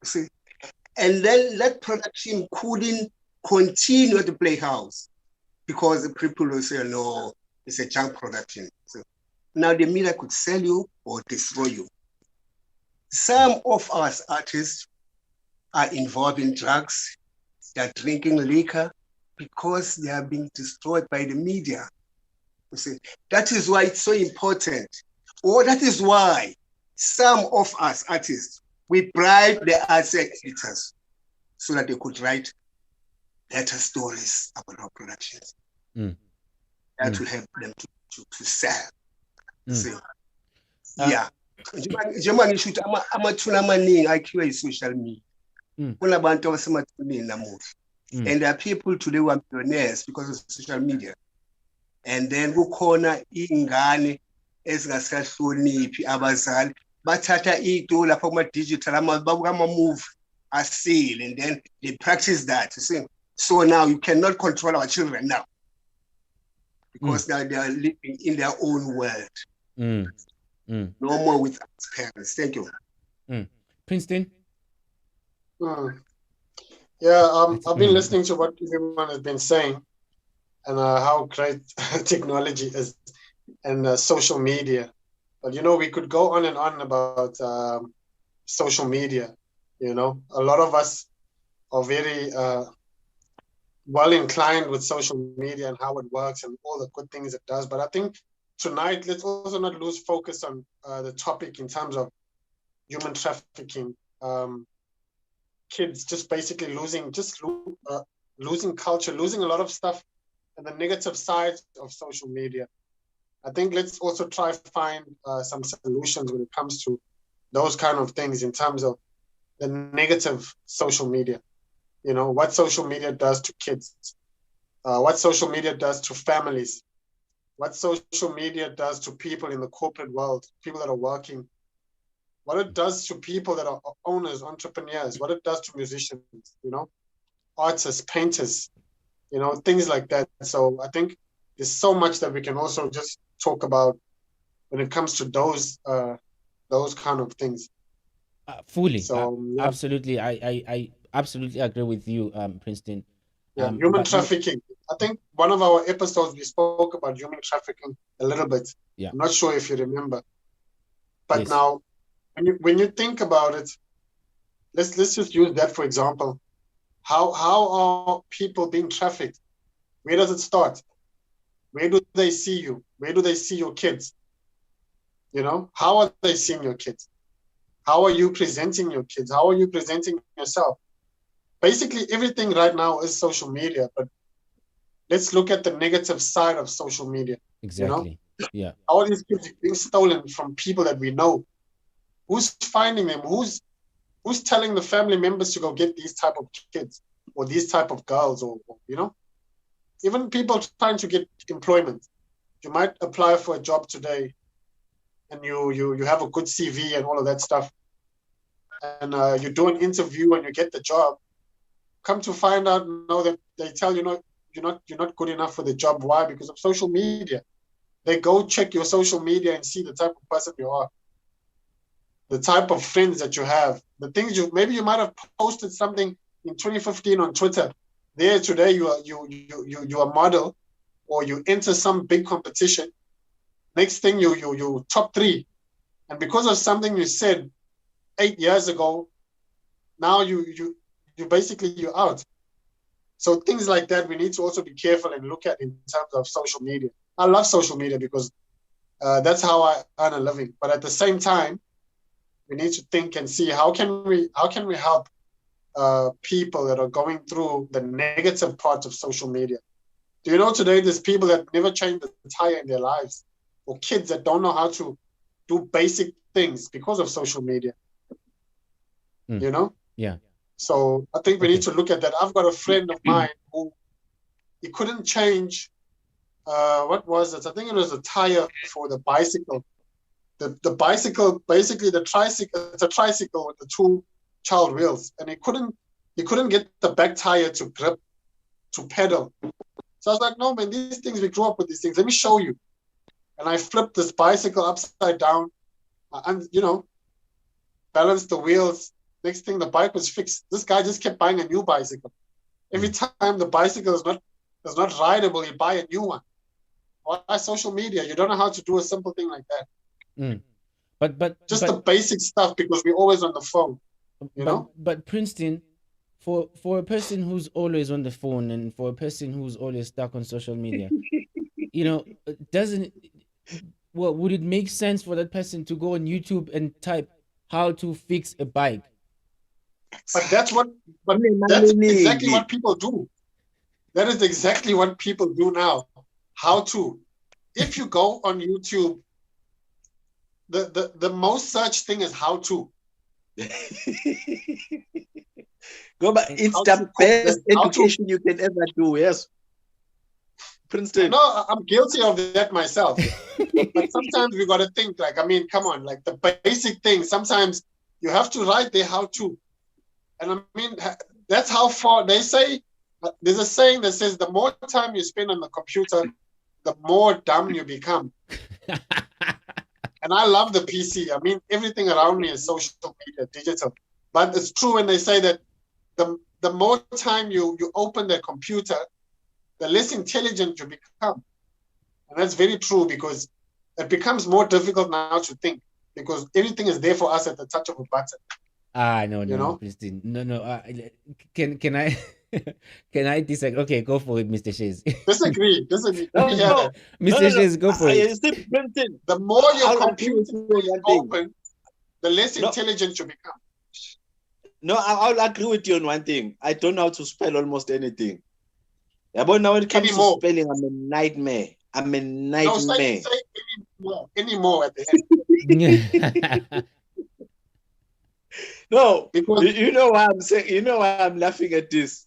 See? And then that production couldn't continue at the Playhouse because the people will say, no, it's a junk production. So now the media could sell you or destroy you. Some of us artists are involved in drugs, they're drinking liquor because they are being destroyed by the media. You see, that is why it's so important. Or that is why some of us artists, we bribe the arts editors so that they could write better stories about our productions. That will help them to sell. See? Yeah. Njengoba ngisho ukuthi amathuna amaningi akhiwe yi-social media. Kunabantu abasemathuneni namuhla. And there are people today who are millionaires because of social media. And then kukhona ingane ezingasahloniphi abazali bathatha ito lapha kuma-digital ama-movie asile, and then they practice that. You see? So now you cannot control our children now because now they are living in their own world. No more with parents. Thank you. Princeton? Yeah, I've been listening to what everyone has been saying and how great technology is and social media. But, you know, we could go on and on about social media. You know, a lot of us are very well inclined with social media and how it works and all the good things it does. But I think tonight, let's also not lose focus on the topic in terms of human trafficking, kids just basically losing culture, losing a lot of stuff, and the negative side of social media. I think let's also try to find some solutions when it comes to those kind of things in terms of the negative social media. You know, what social media does to kids, what social media does to families, what social media does to people in the corporate world, people that are working, what it does to people that are owners, entrepreneurs, what it does to musicians, you know, artists, painters, you know, things like that. So I think there's so much that we can also just talk about when it comes to those kind of things. Fully. So yeah. Absolutely. I absolutely agree with you, Princeton. Yeah, human trafficking. I think one of our episodes we spoke about human trafficking a little bit. Yeah. I'm not sure if you remember. But Yes. now, when you think about it, let's just use that for example. How are people being trafficked? Where does it start? Where do they see you? Where do they see your kids? You know, how are they seeing your kids? How are you presenting your kids? How are you presenting yourself? Basically, everything right now is social media, but let's look at the negative side of social media. Exactly. You know? Yeah. How are these kids being stolen from people that we know? Who's finding them? Who's telling the family members to go get these type of kids or these type of girls, or you know? Even people trying to get employment. You might apply for a job today and you have a good CV and all of that stuff. And you do an interview and you get the job. Come to find out, no, that they tell you, no, you're not good enough for the job. Why? Because of social media. They go check your social media and see the type of person you are, the type of friends that you have, the things maybe you might have posted something in 2015 on Twitter. There today you are a model, or you enter some big competition. Next thing you top 3, and because of something you said 8 years ago, now you basically you're out. So things like that we need to also be careful and look at in terms of social media. I love social media because that's how I earn a living. But at the same time, we need to think and see how can we help people that are going through the negative parts of social media. Do you know today there's people that never changed the tire in their lives, or kids that don't know how to do basic things because of social media? You know? Yeah. So I think we need to look at that. I've got a friend of mine who he couldn't change. What was it? I think it was a tire for the bicycle. The bicycle, basically the tricycle. It's a tricycle with the two child wheels, and he couldn't get the back tire to grip, to pedal. So I was like, no man, these things, we grew up with these things. Let me show you. And I flipped this bicycle upside down, and balanced the wheels. Next thing, the bike was fixed. This guy just kept buying a new bicycle. Every time the bicycle is not rideable, you buy a new one. Why social media? You don't know how to do a simple thing like that. But the basic stuff, because we're always on the phone. But Princeton, for a person who's always on the phone and for a person who's always stuck on social media, would it make sense for that person to go on YouTube and type how to fix a bike? But that's exactly what people do. That is exactly what people do now. How to. If you go on YouTube, the most searched thing is how to. Go back. It's the best education you can ever do. Yes, Princeton. No, I'm guilty of that myself. But sometimes we got to think, like, I mean, come on, like the basic things. Sometimes you have to write the how to. And I mean, that's how far they say. There's a saying that says the more time you spend on the computer, the more dumb you become. And I love the PC. I mean, everything around me is social media, digital. But it's true when they say that the more time you open the computer, the less intelligent you become. And that's very true, because it becomes more difficult now to think, because everything is there for us at the touch of a button. No, Christine. No. Can I can I disagree? Okay, go for it, Mr. Shays. Disagree. Mr. Shays, go for it. The more your computer is open, the less intelligent you become. No, I'll agree with you on one thing. I don't know how to spell almost anything. Yeah, but now when it comes to spelling, I'm a nightmare. No, say anymore at the end. No, because you know why I'm saying. You know why I'm laughing at this.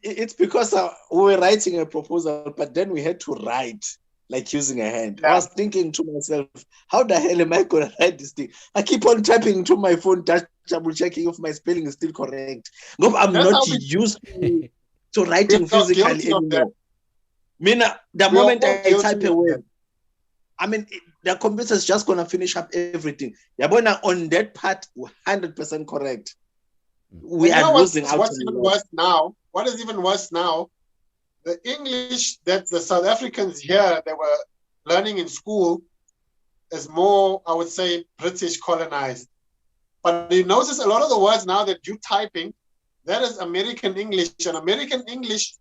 It's because we were writing a proposal, but then we had to write like using a hand. Yeah. I was thinking to myself, how the hell am I going to write this thing? I keep on typing into my phone, double checking if my spelling is still correct. No, I'm not used to writing physically anymore. The moment I type a word, I mean, the computer is just going to finish up everything. You're going to, on that part, 100% correct. We are losing out. What's even worse now? What is even worse now? The English that the South Africans here, they were learning in school, is more, I would say, British colonized. But you notice a lot of the words now that you're typing, that is American English. And American English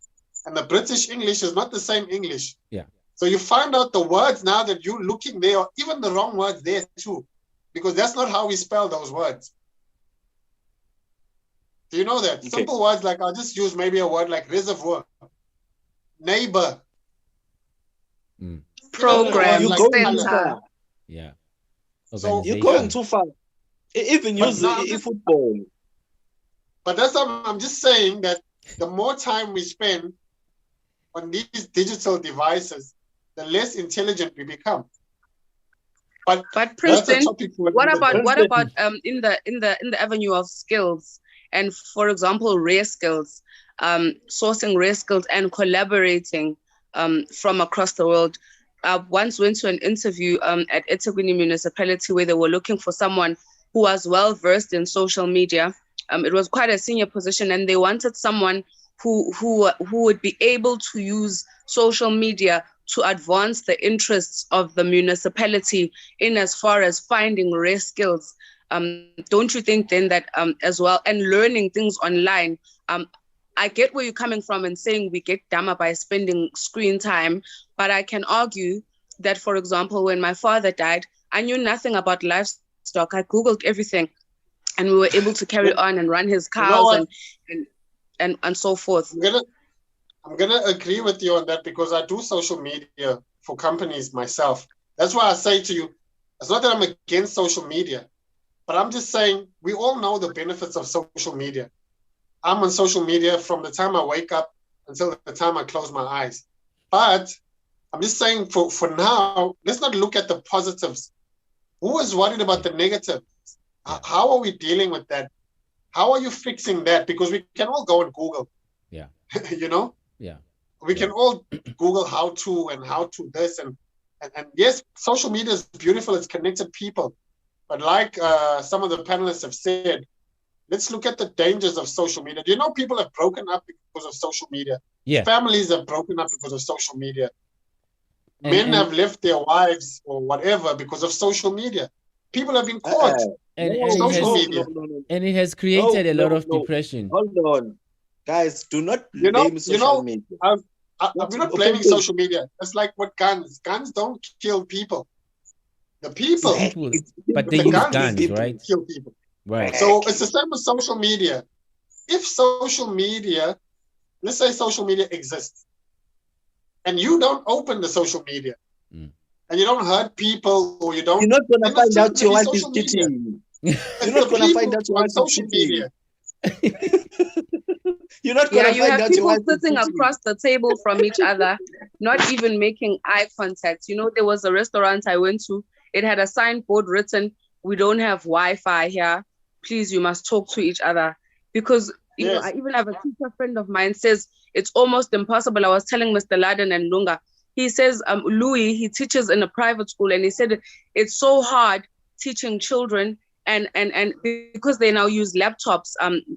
and the British English is not the same English. Yeah. So you find out the words now that you're looking there, or even the wrong words there too, because that's not how we spell those words. Do you know that? Okay. Simple words like, I'll just use maybe a word like reservoir, neighbor, program, like yeah. So you're going too far. Even use football. But that's what I'm just saying, that the more time we spend on these digital devices, the less intelligent we become. But Princeton, what about in the avenue of skills, and for example, rare skills, sourcing rare skills and collaborating from across the world? I once went to an interview at eThekwini municipality where they were looking for someone who was well versed in social media. It was quite a senior position, and they wanted someone who would be able to use social media to advance the interests of the municipality in as far as finding rare skills. Don't you think then that as well, and learning things online, I get where you're coming from and saying we get dumber by spending screen time, but I can argue that, for example, when my father died, I knew nothing about livestock. I Googled everything, and we were able to carry on and run his cows and so forth. I'm gonna agree with you on that, because I do social media for companies myself. That's why I say to you, it's not that I'm against social media, but I'm just saying we all know the benefits of social media. I'm on social media from the time I wake up until the time I close my eyes. But I'm just saying for now, let's not look at the positives. Who is worried about the negatives? How are we dealing with that? How are you fixing that? Because we can all go and Google. Yeah. You know? Yeah. We can all Google how to this and yes, social media is beautiful. It's connected people. But like some of the panelists have said, let's look at the dangers of social media. Do you know people have broken up because of social media? Yeah. Families have broken up because of social media. And- Men have left their wives or whatever because of social media. People have been caught. And social media. And it has created a lot of depression. Hold on. Guys, do not You know, blame social media. we're not blaming social media. It's like with guns. Guns don't kill people. The people. But they the use guns, guns, right? Kill people. Right. So it's the same with social media. If social media, let's say social media exists, and you don't open the social media, and you don't hurt people, or you don't, you're not gonna find out your wife is social media. cheating. You're not gonna find out your wife on is social cheating. media. You're not Yeah, gonna you find have out your people wife is sitting cheating. across the table from each other, not even making eye contact. You know, there was a restaurant I went to. It had a signboard written, "We don't have Wi-Fi here. Please, you must talk to each other." Because you know, I even have a teacher friend of mine says it's almost impossible. I was telling Mr. Laden and Lunga. He says, Louis, he teaches in a private school, and he said it's so hard teaching children. And because they now use laptops,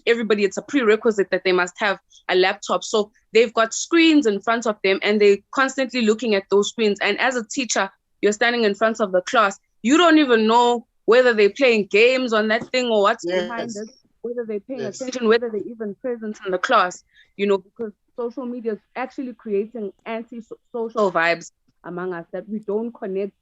everybody, it's a prerequisite that they must have a laptop. So they've got screens in front of them and they're constantly looking at those screens. And as a teacher, you're standing in front of the class. You don't even know whether they're playing games on that thing or what's behind it, whether they're paying attention, whether they're even present in the class, you know, because social media is actually creating anti-social vibes among us that we don't connect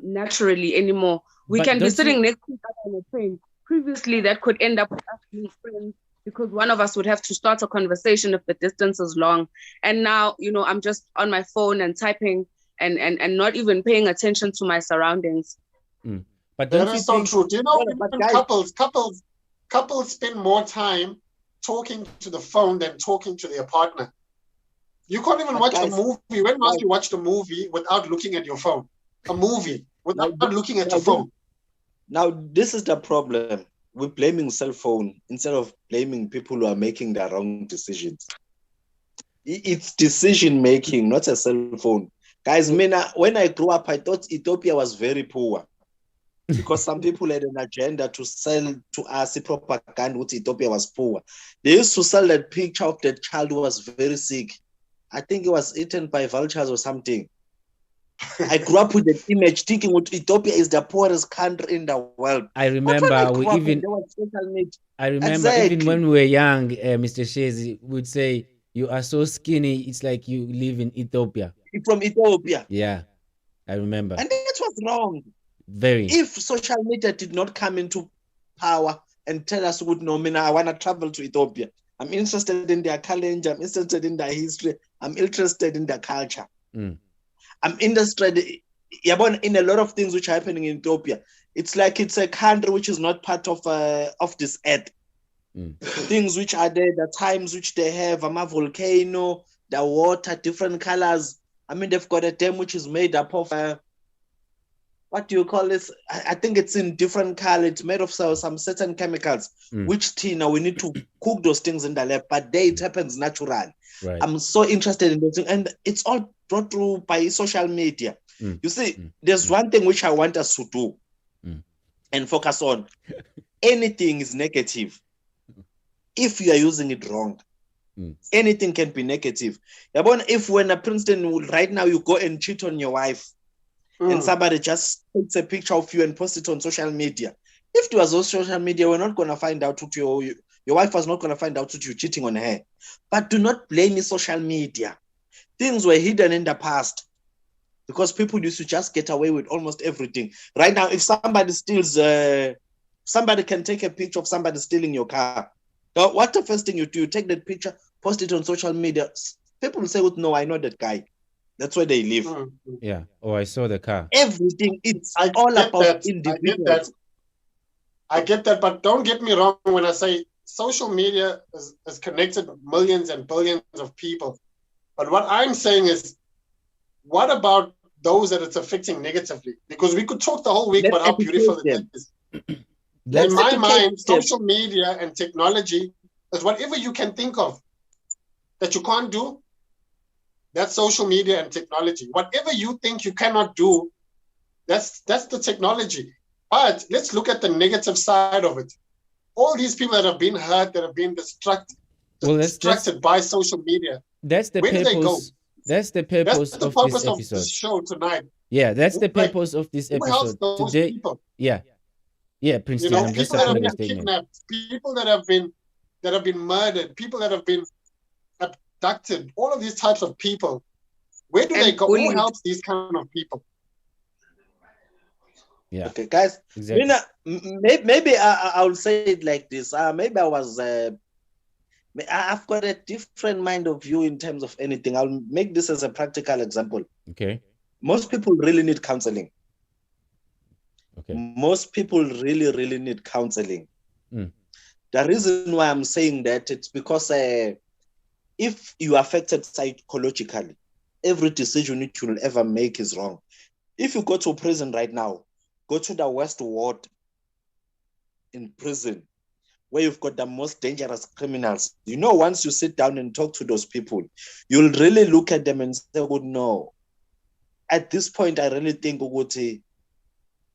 naturally anymore. We can be sitting next to each other on a train. Previously, that could end up with us being friends because one of us would have to start a conversation if the distance is long. And now, you know, I'm just on my phone and typing and not even paying attention to my surroundings. But that is so true. Do you know, couples spend more time talking to the phone than talking to their partner. You can't even watch a movie. When last you watched a movie without looking at your phone? A movie without looking at your phone. Now, this is the problem. We're blaming cell phone instead of blaming people who are making the wrong decisions. It's decision making, not a cell phone. Guys, when I grew up, I thought Ethiopia was very poor because some people had an agenda to sell to us a propaganda which Ethiopia was poor. They used to sell that picture of that child who was very sick. I think it was eaten by vultures or something. I grew up with that image thinking Ethiopia is the poorest country in the world. I remember even when we were young, Mr. Shezi would say, "You are so skinny, it's like you live in Ethiopia." From Ethiopia. Yeah, I remember. And that was wrong. Very. If social media did not come into power and tell us, no, I want to travel to Ethiopia. I'm interested in their calendar. I'm interested in their history. I'm interested in their culture. I'm interested in a lot of things which are happening in Ethiopia. It's like it's a country which is not part of this earth. Things which are there, the times which they have, a volcano, the water, different colors. I mean, they've got a dam which is made up of, what do you call this? I think it's in different color. It's made of some certain chemicals, which we need to cook those things in the lab, but there it happens naturally. Right. I'm so interested in those things, and it's all brought through by social media. You see, there's one thing which I want us to do and focus on. Anything is negative if you are using it wrong. Anything can be negative. If when a Princeton right now you go and cheat on your wife and somebody just takes a picture of you and posts it on social media, if it was on social media, we're not going to find out your wife was not going to find out that you're cheating on her. But do not blame social media. Things were hidden in the past because people used to just get away with almost everything. Right now, if somebody steals, somebody can take a picture of somebody stealing your car. Now, what's the first thing you do? You take that picture, post it on social media. People will say, no, I know that guy. That's where they live. Yeah. Oh, I saw the car. Everything. It's all about individuals. I get that, but don't get me wrong when I say social media has connected millions and billions of people. But what I'm saying is, what about those that it's affecting negatively? Because we could talk the whole week about how beautiful it is. In my mind, social media and technology is whatever you can think of that you can't do. That's social media and technology. Whatever you think you cannot do, that's the technology. But let's look at the negative side of it. All these people that have been hurt, that have been distracted by social media. That's the purpose. That's the purpose of this episode. Of this show tonight. Yeah, that's the purpose of this episode today. People? Yeah, Prince. You know, I'm just people that have been statement. kidnapped, people that have been murdered, people that have been abducted. All of these types of people. Where do they go? Who helps these kind of people? Yeah. Okay, guys. Exactly. Maybe I'll say it like this. Maybe I've got a different mind of view in terms of anything. I'll make this as a practical example. Okay. Most people really need counseling. Okay. Most people really need counseling. Mm. The reason why I'm saying that, it's because if you are affected psychologically, every decision that you'll ever make is wrong. If you go to prison right now, go to the West Ward in prison, where you've got the most dangerous criminals. You know, once you sit down and talk to those people, you'll really look at them and say, oh, no. At this point, I really think,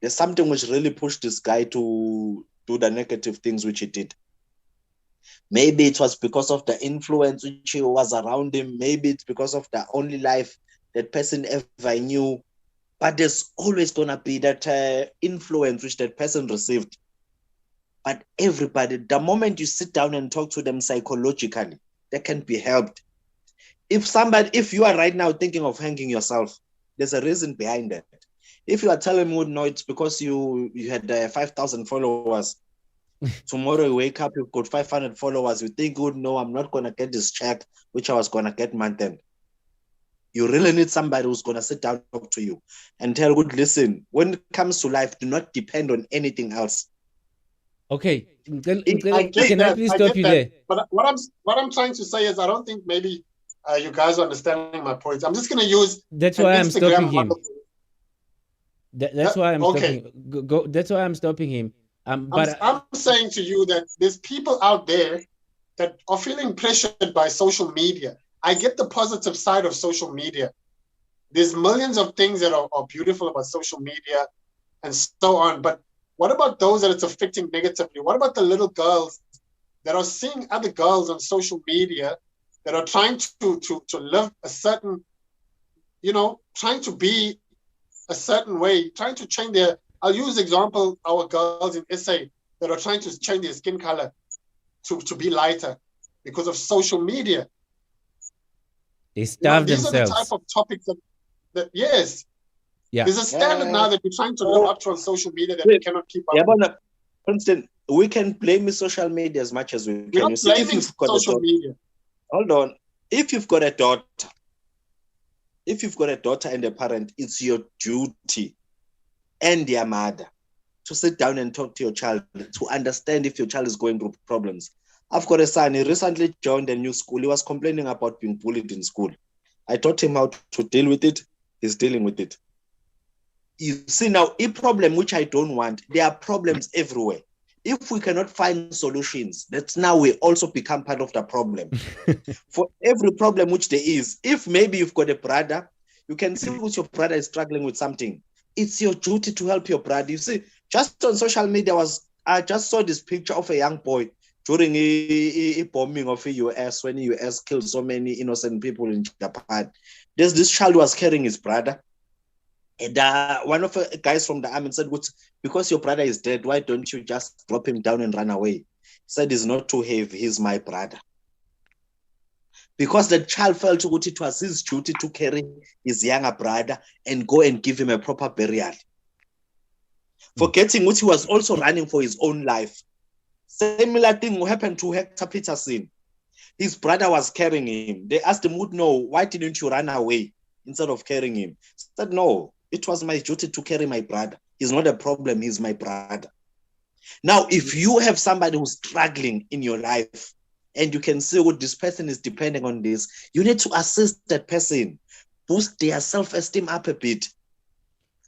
there's something which really pushed this guy to do the negative things which he did. Maybe it was because of the influence which was around him. Maybe it's because of the only life that person ever knew. But there's always going to be that influence which that person received. But everybody, the moment you sit down and talk to them psychologically, they can be helped. If you are right now thinking of hanging yourself, there's a reason behind that. If you are telling me, no, it's because you had 5,000 followers. Tomorrow you wake up, you've got 500 followers. You think, no, I'm not going to get this check, which I was going to get month end. You really need somebody who's going to sit down and talk to you and tell, listen, when it comes to life, do not depend on anything else. Okay, can I please stop you there? But what I'm trying to say is, I don't think maybe you guys are understanding my point. I'm just going to use. That's why I'm stopping him. That's why I'm stopping. That's why I'm stopping him. But I'm saying to you that there's people out there that are feeling pressured by social media. I get the positive side of social media. There's millions of things that are beautiful about social media and so on. But what about those that it's affecting negatively? What about the little girls that are seeing other girls on social media that are trying to live a certain, trying to be a certain way, trying to change their, I'll use example, our girls in SA that are trying to change their skin color to be lighter because of social media. They starve these themselves. These are the type of topics that yes. Yeah. There's a standard now that we're trying to live up to on social media that we cannot keep up. Yeah, but Princeton, we can blame social media as much as we can. We're not blaming social media. Hold on. If you've got a daughter and a parent, it's your duty and their mother to sit down and talk to your child, to understand if your child is going through problems. I've got a son, he recently joined a new school. He was complaining about being bullied in school. I taught him how to deal with it. He's dealing with it. You see now, a problem which I don't want, there are problems everywhere. If we cannot find solutions, that's now we also become part of the problem. For every problem which there is, if maybe you've got a brother, you can see which your brother is struggling with something. It's your duty to help your brother. You see, just on social media, I just saw this picture of a young boy during a bombing of the US, when the US killed so many innocent people in Japan. There's this child who was carrying his brother. And one of the guys from the army said, because your brother is dead, why don't you just drop him down and run away? He said, he's not too heavy, he's my brother. Because the child felt it was his duty to carry his younger brother and go and give him a proper burial. Forgetting he was also running for his own life. Similar thing happened to Hector Peterson. His brother was carrying him. They asked him, no, why didn't you run away instead of carrying him? He said, no, it was my duty to carry my brother. He's not a problem, he's my brother. Now, if you have somebody who's struggling in your life and you can see what this person is depending on this, you need to assist that person, boost their self-esteem up a bit.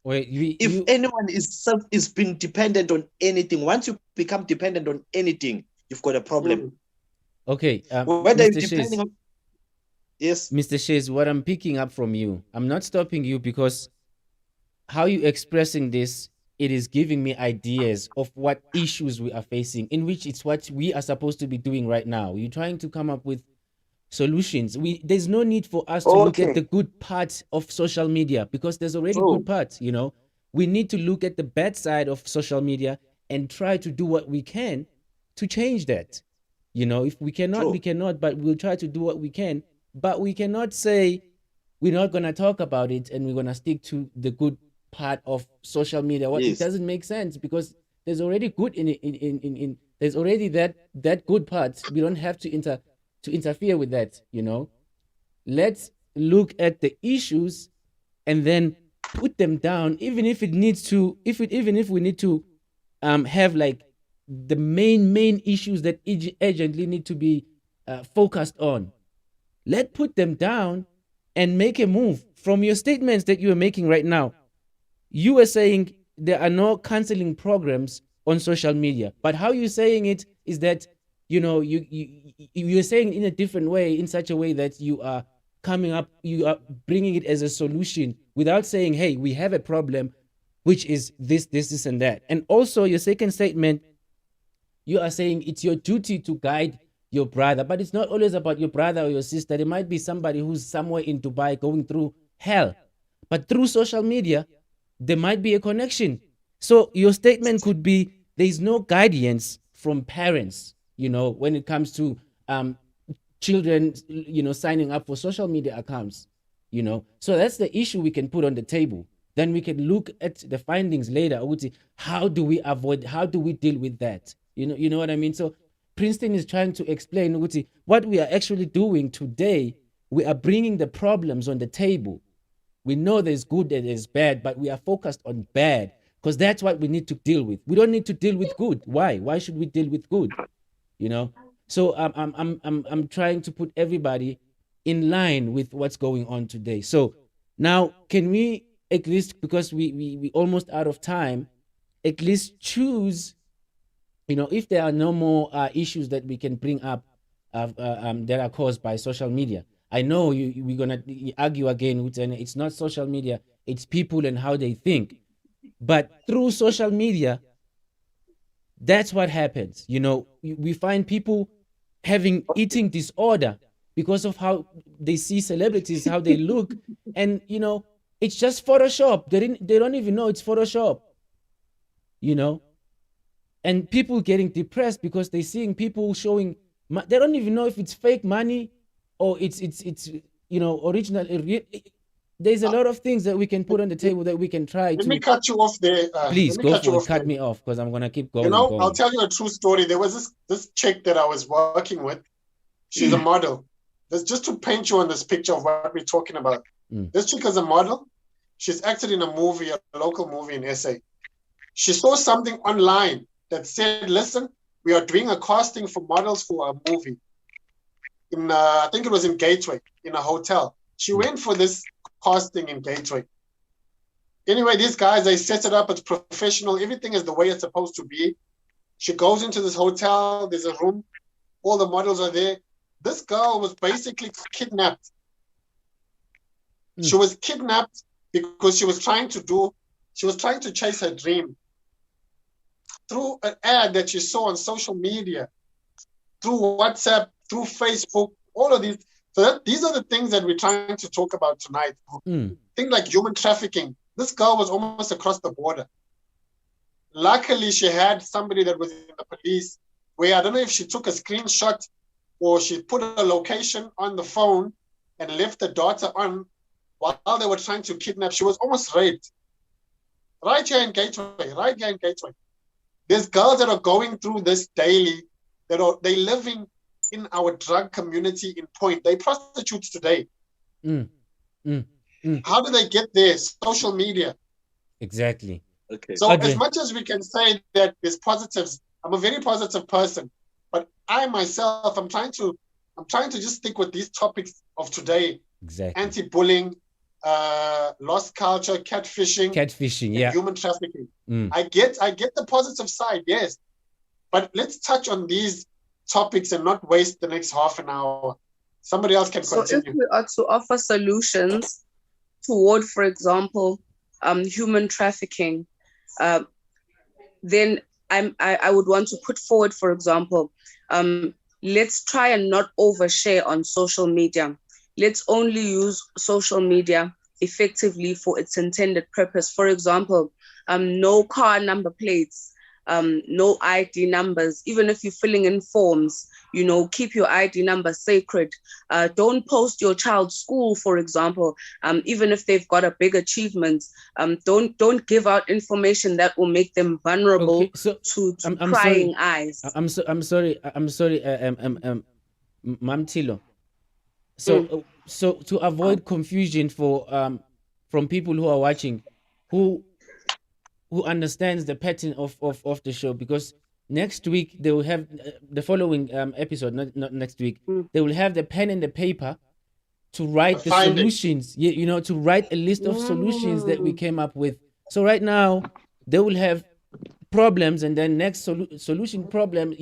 Wait, If anyone is being dependent on anything, once you become dependent on anything, you've got a problem. Okay, Whether Mr. you're depending Shiz, on, yes, Mr. Shiz, what I'm picking up from you, I'm not stopping you because how you expressing this, it is giving me ideas of what issues we are facing, in which it's what we are supposed to be doing right now. You're trying to come up with solutions. There's no need for us to look at the good parts of social media because there's already good parts, you know. We need to look at the bad side of social media and try to do what we can to change that. You know, if we cannot, we cannot, but we'll try to do what we can. But we cannot say we're not going to talk about it and we're going to stick to the good part of social media. It doesn't make sense because there's already good in there's already that good part. We don't have to interfere with that, you know. Let's look at the issues and then put them down, even if we need to have like the main issues that urgently need to be focused on. Let's put them down and make a move. From your statements that you are making right now, you were saying there are no counseling programs on social media, but how you're saying it is that, you know, you're saying in a different way, in such a way that you are you are bringing it as a solution without saying, hey, we have a problem, which is this, and that. And also your second statement, you are saying it's your duty to guide your brother, but it's not always about your brother or your sister. There might be somebody who's somewhere in Dubai going through hell, but through social media, there might be a connection. So your statement could be, there's no guidance from parents, you know, when it comes to children, you know, signing up for social media accounts, you know. So that's the issue we can put on the table. Then we can look at the findings later. How do we deal with that? You know what I mean? So Princeton is trying to explain what we are actually doing today. We are bringing the problems on the table. We know there's good and there's bad, but we are focused on bad because that's what we need to deal with. We don't need to deal with good. Why? Why should we deal with good? You know? So I'm trying to put everybody in line with what's going on today. So now can we at least, because we almost out of time, at least choose, you know, if there are no more issues that we can bring up that are caused by social media. I know we're gonna argue again with, and it's not social media, it's people and how they think. But through social media, that's what happens. You know, we find people having eating disorder because of how they see celebrities, how they look, and you know, it's just Photoshop. They don't even know it's Photoshop. You know, and people getting depressed because they're seeing people showing. They don't even know if it's fake money or it's you know, original. There's a lot of things that we can put on the table that we can try. Let me cut you off there. Please go for it. Cut me off because I'm gonna keep going. You know, I'll tell you a true story. There was this chick that I was working with. She's a model. Just to paint you on this picture of what we're talking about. This chick is a model. She's acted in a movie, a local movie in SA. She saw something online that said, listen, we are doing a casting for models for a movie. I think it was in Gateway, in a hotel. She went for this casting in Gateway. Anyway, these guys, they set it up. It's professional. Everything is the way it's supposed to be. She goes into this hotel. There's a room. All the models are there. This girl was basically kidnapped. She was kidnapped because she was trying to chase her dream through an ad that she saw on social media, through WhatsApp, through Facebook, all of these. So these are the things that we're trying to talk about tonight. Things like human trafficking. This girl was almost across the border. Luckily, she had somebody that was in the police, where I don't know if she took a screenshot or she put a location on the phone and left the data on while they were trying to kidnap. She was almost raped. Right here in Gateway. There's girls that are going through this daily, they're living in our drug community in Point. They prostitutes today. How do they get there? Social media. Exactly. Okay. So Audrey. as much as we can say that there's positives, I'm a very positive person, but I myself, I'm trying to just stick with these topics of today: Exactly. anti-bullying, lost culture, catfishing, Catfishing, and yeah. human trafficking. Mm. I get the positive side, yes, but let's touch on these topics and not waste the next half an hour. Somebody else can So if continue. we are to offer solutions toward, for example, human trafficking, then I would want to put forward, for example, let's try and not overshare on social media. Let's only use social media effectively for its intended purpose. For example, no car number plates, no ID numbers. Even if you're filling in forms, keep your ID number sacred. Don't post your child's school, for example, even if they've got a big achievement. Don't give out information that will make them vulnerable Okay, so to I'm prying sorry. eyes. I'm sorry. Mam Tilo. So to avoid confusion for from people who are watching, who understands the pattern of the show, because next week they will have the following episode, not next week. They will have the pen and the paper to write the solutions. To write a list of solutions that we came up with. So right now they will have problems, and then next solution problem.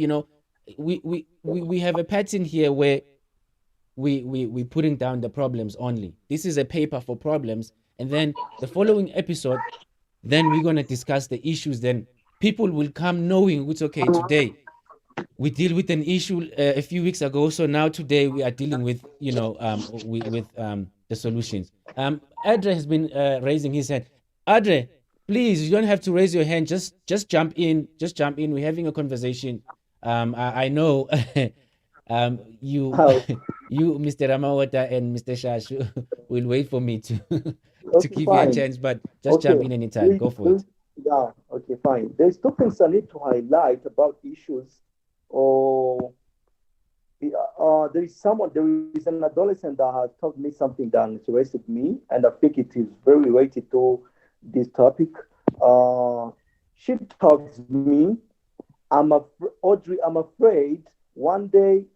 We have a pattern here where we putting down the problems only. This is a paper for problems, and then the following episode, then we're going to discuss the issues. Then people will come knowing it's okay. Today we deal with an issue a few weeks ago, so now today we are dealing with the solutions. Adre has been raising his hand. Adre, please, you don't have to raise your hand. Just jump in. We're having a conversation. I know you, Mr. Ramawata and Mr. Shashu will wait for me to give you a chance, but just jump in anytime. Go for it. Yeah, okay, fine. There's two things I need to highlight about issues. Or there is an adolescent that has told me something that interested me, and I think it is very related to this topic. She tells me, Audrey, I'm afraid one day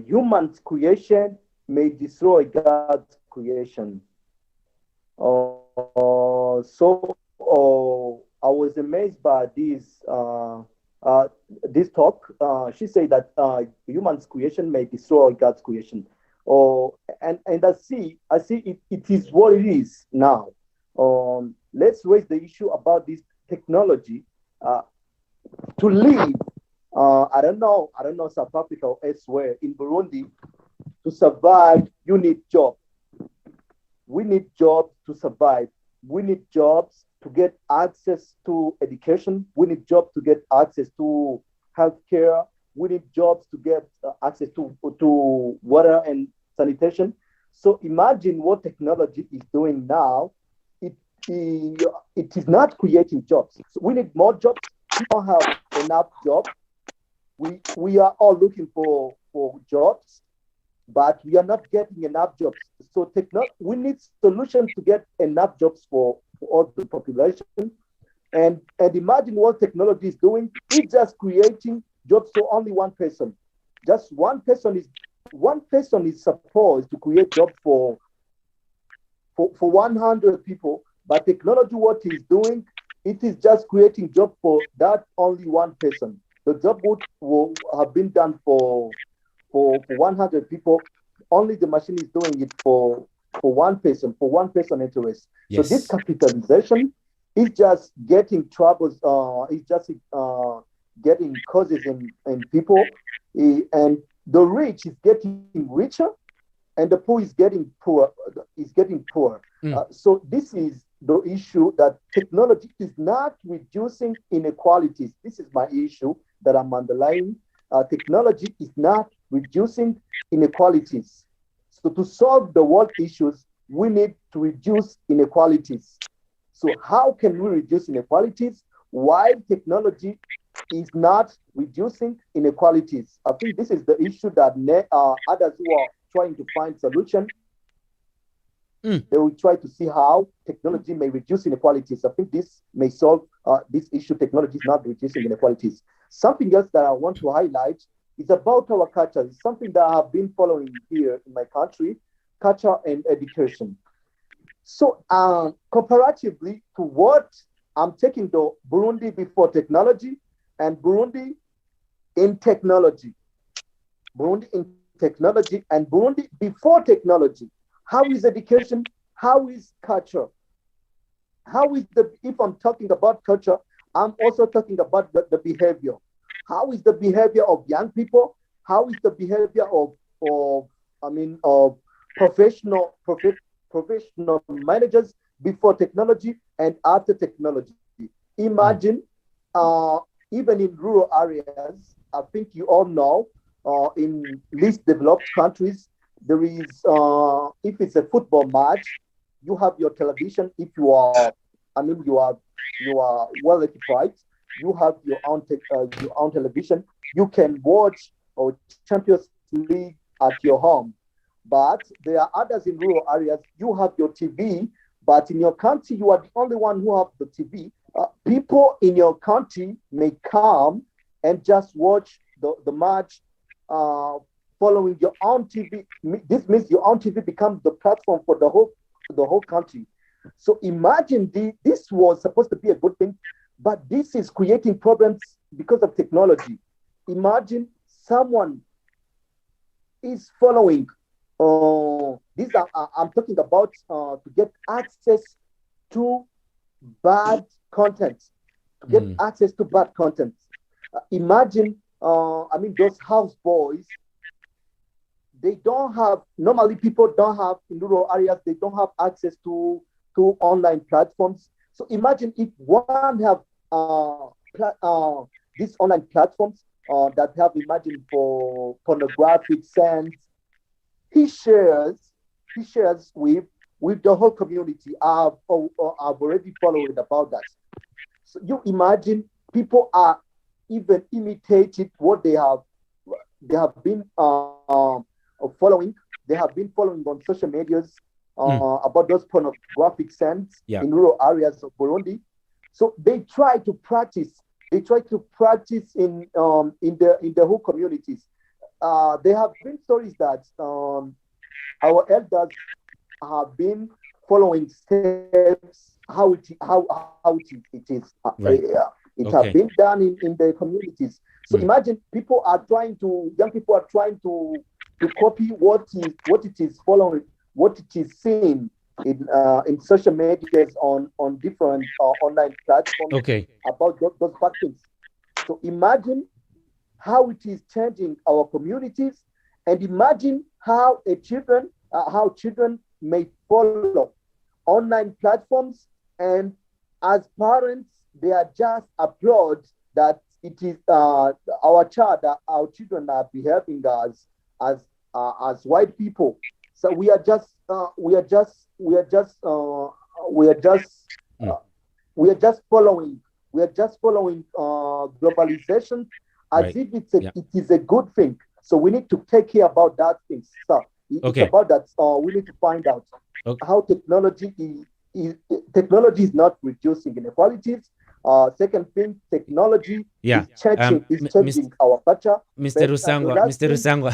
human's creation may destroy God's creation. I was amazed by this talk. She said that human's creation may destroy God's creation. And I see it is what it is now. Let's raise the issue about this technology to live. I don't know South Africa or elsewhere. In Burundi, to survive, you need jobs. We need jobs to survive. We need jobs to get access to education. We need jobs to get access to healthcare. We need jobs to get access to water and sanitation. So imagine what technology is doing now. It is not creating jobs. So we need more jobs. We don't have enough jobs. We are all looking for jobs, but we are not getting enough jobs. So we need solutions to get enough jobs for all the population. And imagine what technology is doing. It's just creating jobs for only one person. Just one person is supposed to create jobs for 100 people. But technology, what it's doing, it is just creating job for that only one person. The job would have been done for 100 people. Only the machine is doing it for one person interest. Yes. So this capitalization is just getting troubles. It's just getting causes in people, and the rich is getting richer, and the poor is getting poor. So this is the issue, that technology is not reducing inequalities. This is my issue that I'm underlying. Technology is not reducing inequalities. So to solve the world issues, we need to reduce inequalities. So how can we reduce inequalities while technology is not reducing inequalities? I think this is the issue that others who are trying to find solution, they need to solve. So this is the issue that I'm underlying. Technology is not reducing inequalities. So how can we reduce inequalities while technology is not reducing inequalities? So how can we reduce inequalities while technology is not reducing inequalities? I think this is the issue that others who are trying to find solution, Mm. They will try to see how technology may reduce inequalities. I think this may solve this issue. Technology is not reducing inequalities. Something else that I want to highlight is about our culture. It's something that I have been following here in my country, culture and education. So, comparatively to what I'm taking the Burundi before technology and Burundi in technology, Burundi in technology and Burundi before technology. How is education? How is culture? How is if I'm talking about culture, I'm also talking about the behavior. How is the behavior of young people? How is the behavior of professional managers before technology and after technology? Imagine, even in rural areas, I think you all know, in least developed countries, there is, if it's a football match, you have your television. If you are, you are well equipped, you have your own television. You can watch Champions League at your home. But there are others in rural areas. You have your TV, but in your country, you are the only one who have the TV. People in your country may come and just watch the match following your own TV. This means your own TV becomes the platform for the whole country. So imagine this was supposed to be a good thing, but this is creating problems because of technology. Imagine someone is following. I'm talking about to get access to bad content. To get access to bad content. Imagine, those house boys. They don't have, normally people don't have, in rural areas, they don't have access to online platforms. So imagine if one have these online platforms that have, imagine, for pornographic sense, he shares with the whole community. I've already followed about that. So you imagine people are even imitated what they have been following. They have been following on social medias about those pornographic scenes in rural areas of Burundi. So they try to practice. They try to practice in the whole communities. There have been stories that our elders have been following steps how it is. Right. It has been done in the communities. So imagine young people are trying to copy what it is following, what it is seen in social medias on different online platforms about those bad things. So imagine how it is changing our communities, and imagine how children may follow online platforms, and as parents, they are just applaud that it is our children are behaving as white people. So we are just following globalization as if it is a good thing. So we need to take care about that thing. So it's about that. We need to find out how technology is not reducing inequalities. Second thing, technology is changing our culture. Mr. Rusangwa.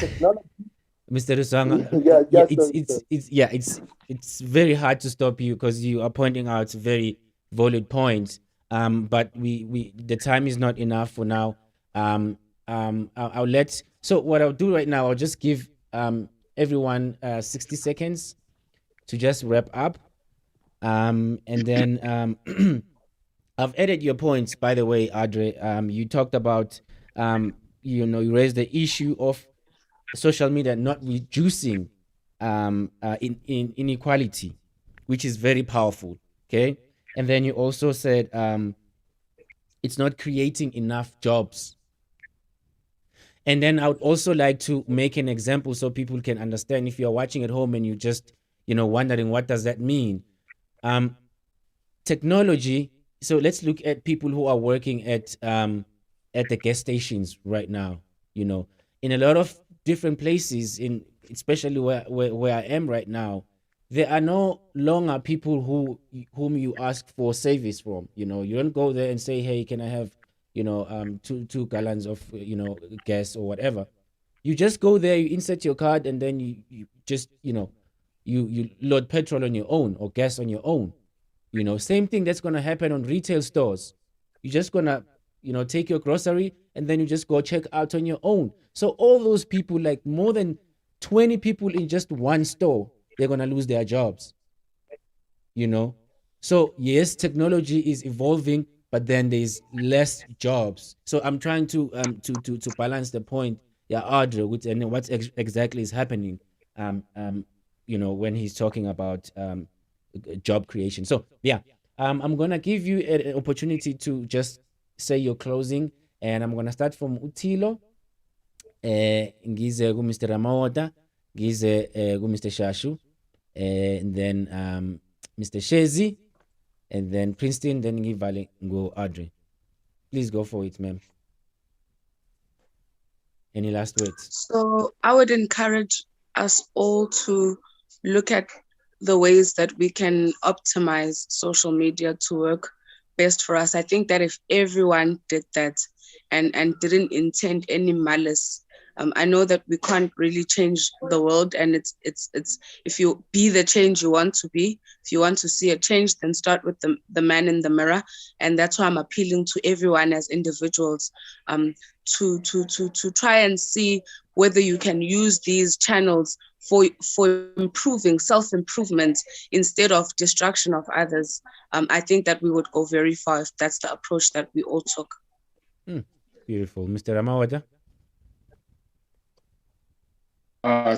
It's very hard to stop you because you are pointing out very valid points. But the time is not enough for now. So what I'll do right now, I'll just give everyone 60 seconds to just wrap up. And then I've added your points, by the way, Adre. You talked about, you raised the issue of social media not reducing inequality, which is very powerful. Okay. And then you also said it's not creating enough jobs. And then I would also like to make an example so people can understand. If you're watching at home and you just, wondering what does that mean? Technology. So let's look at people who are working at the gas stations right now. In a lot of different places, especially where I am right now, there are no longer people whom you ask for service from. You know, you don't go there and say, hey, can I have, you know, two gallons of, you know, gas or whatever. You just go there, you insert your card, and then you just, you know, you load petrol on your own or gas on your own. You know, same thing that's gonna happen on retail stores. You're just gonna, you know, take your grocery and then you just go check out on your own. So all those people, like more than 20 people in just one store, they're gonna lose their jobs. You know, so yes, technology is evolving, but then there's less jobs. So I'm trying to balance the point, yeah, Audrey, with and what exactly is happening, you know, when he's talking about job creation. So yeah, I'm gonna give you an opportunity to just say your closing, and I'm gonna start from Utilo, ngize ku Mr. Ramawota, ngize ku Mr. Shashu, and then Mr. Shezi, and then Princeton, then ngivale go Audrey. Please go for it, ma'am. Any last words? So I would encourage us all to look at the ways that we can optimize social media to work best for us. I think that if everyone did that and didn't intend any malice, I know that we can't really change the world, and it's if you be the change you want to be, if you want to see a change, then start with the man in the mirror. And that's why I'm appealing to everyone as individuals, to try and see whether you can use these channels for improving self-improvement instead of destruction of others. I think that we would go very far if that's the approach that we all took. Beautiful. Mr. Ramawada?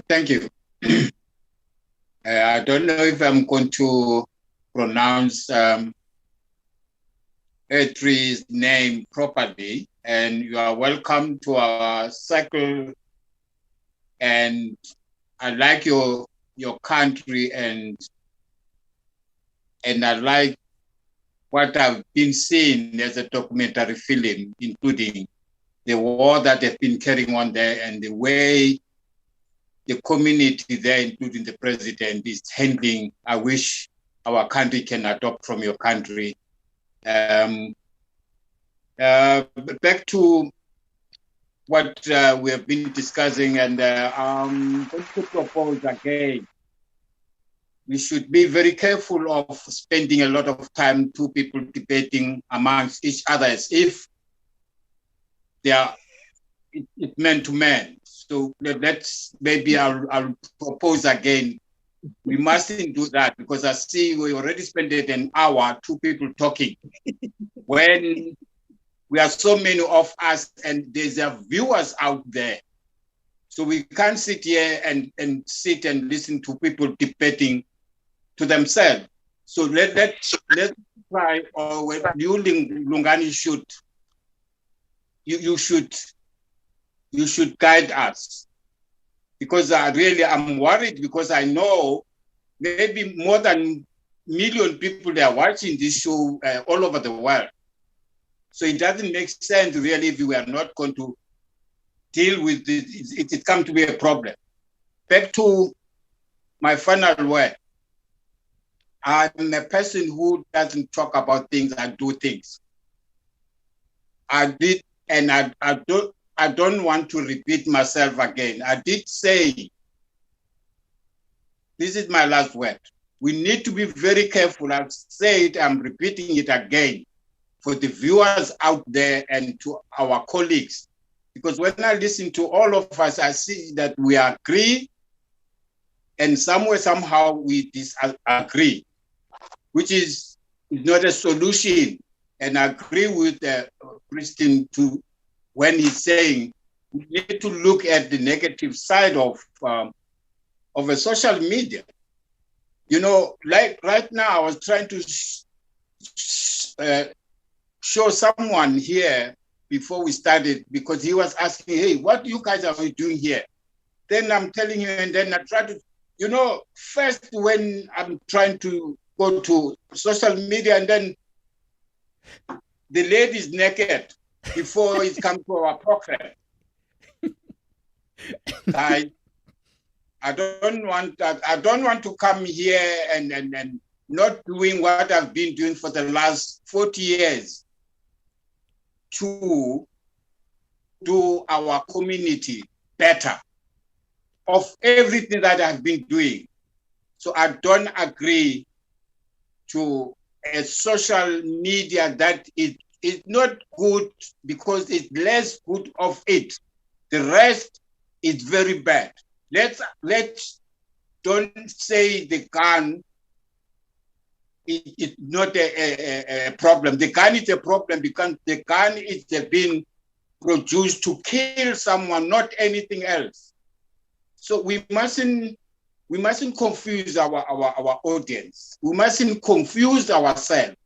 Thank you. I don't know if I'm going to pronounce Adri's name properly, and you are welcome to our cycle. And I like your country, and I like what I've been seeing as a documentary film, including the war that has been carrying on there and the way the community there, including the president, is handling. I wish our country can adopt from your country. Back to what we have been discussing, and going to propose again, we should be very careful of spending a lot of time, two people debating amongst each other as if they are it's man to man. So let's maybe I'll propose again. We mustn't do that, because I see we already spent an hour, two people talking. When we are so many of us and there's viewers out there. So we can't sit here and sit and listen to people debating to themselves. So let's try, or when you Lungani you should guide us, because I'm worried, because I know maybe more than million people that are watching this show all over the world. So it doesn't make sense really if we are not going to deal with it. It comes to be a problem. Back to my final word. I'm a person who doesn't talk about things, I do things. I did, and I don't want to repeat myself again. I did say, this is my last word. We need to be very careful. I've said, I'm repeating it again for the viewers out there and to our colleagues. Because when I listen to all of us, I see that we agree, and somewhere, somehow we disagree, which is not a solution. And I agree with Christine too, when he's saying we need to look at the negative side of a social media. You know, like right now, I was trying to show someone here before we started, because he was asking, hey, what you guys are doing here? Then I'm telling you, and then I try to, you know, first when I'm trying to go to social media, and then the lady is naked before it comes to our program. Guys, I don't want to come here and not doing what I've been doing for the last 40 years to do our community better of everything that I've been doing. So I don't agree to a social media that is not good because it's less good of it. The rest is very bad. Let's don't say the gun is not a problem. The gun is a problem because the gun is being produced to kill someone, not anything else. So we mustn't confuse our audience. We mustn't confuse ourselves.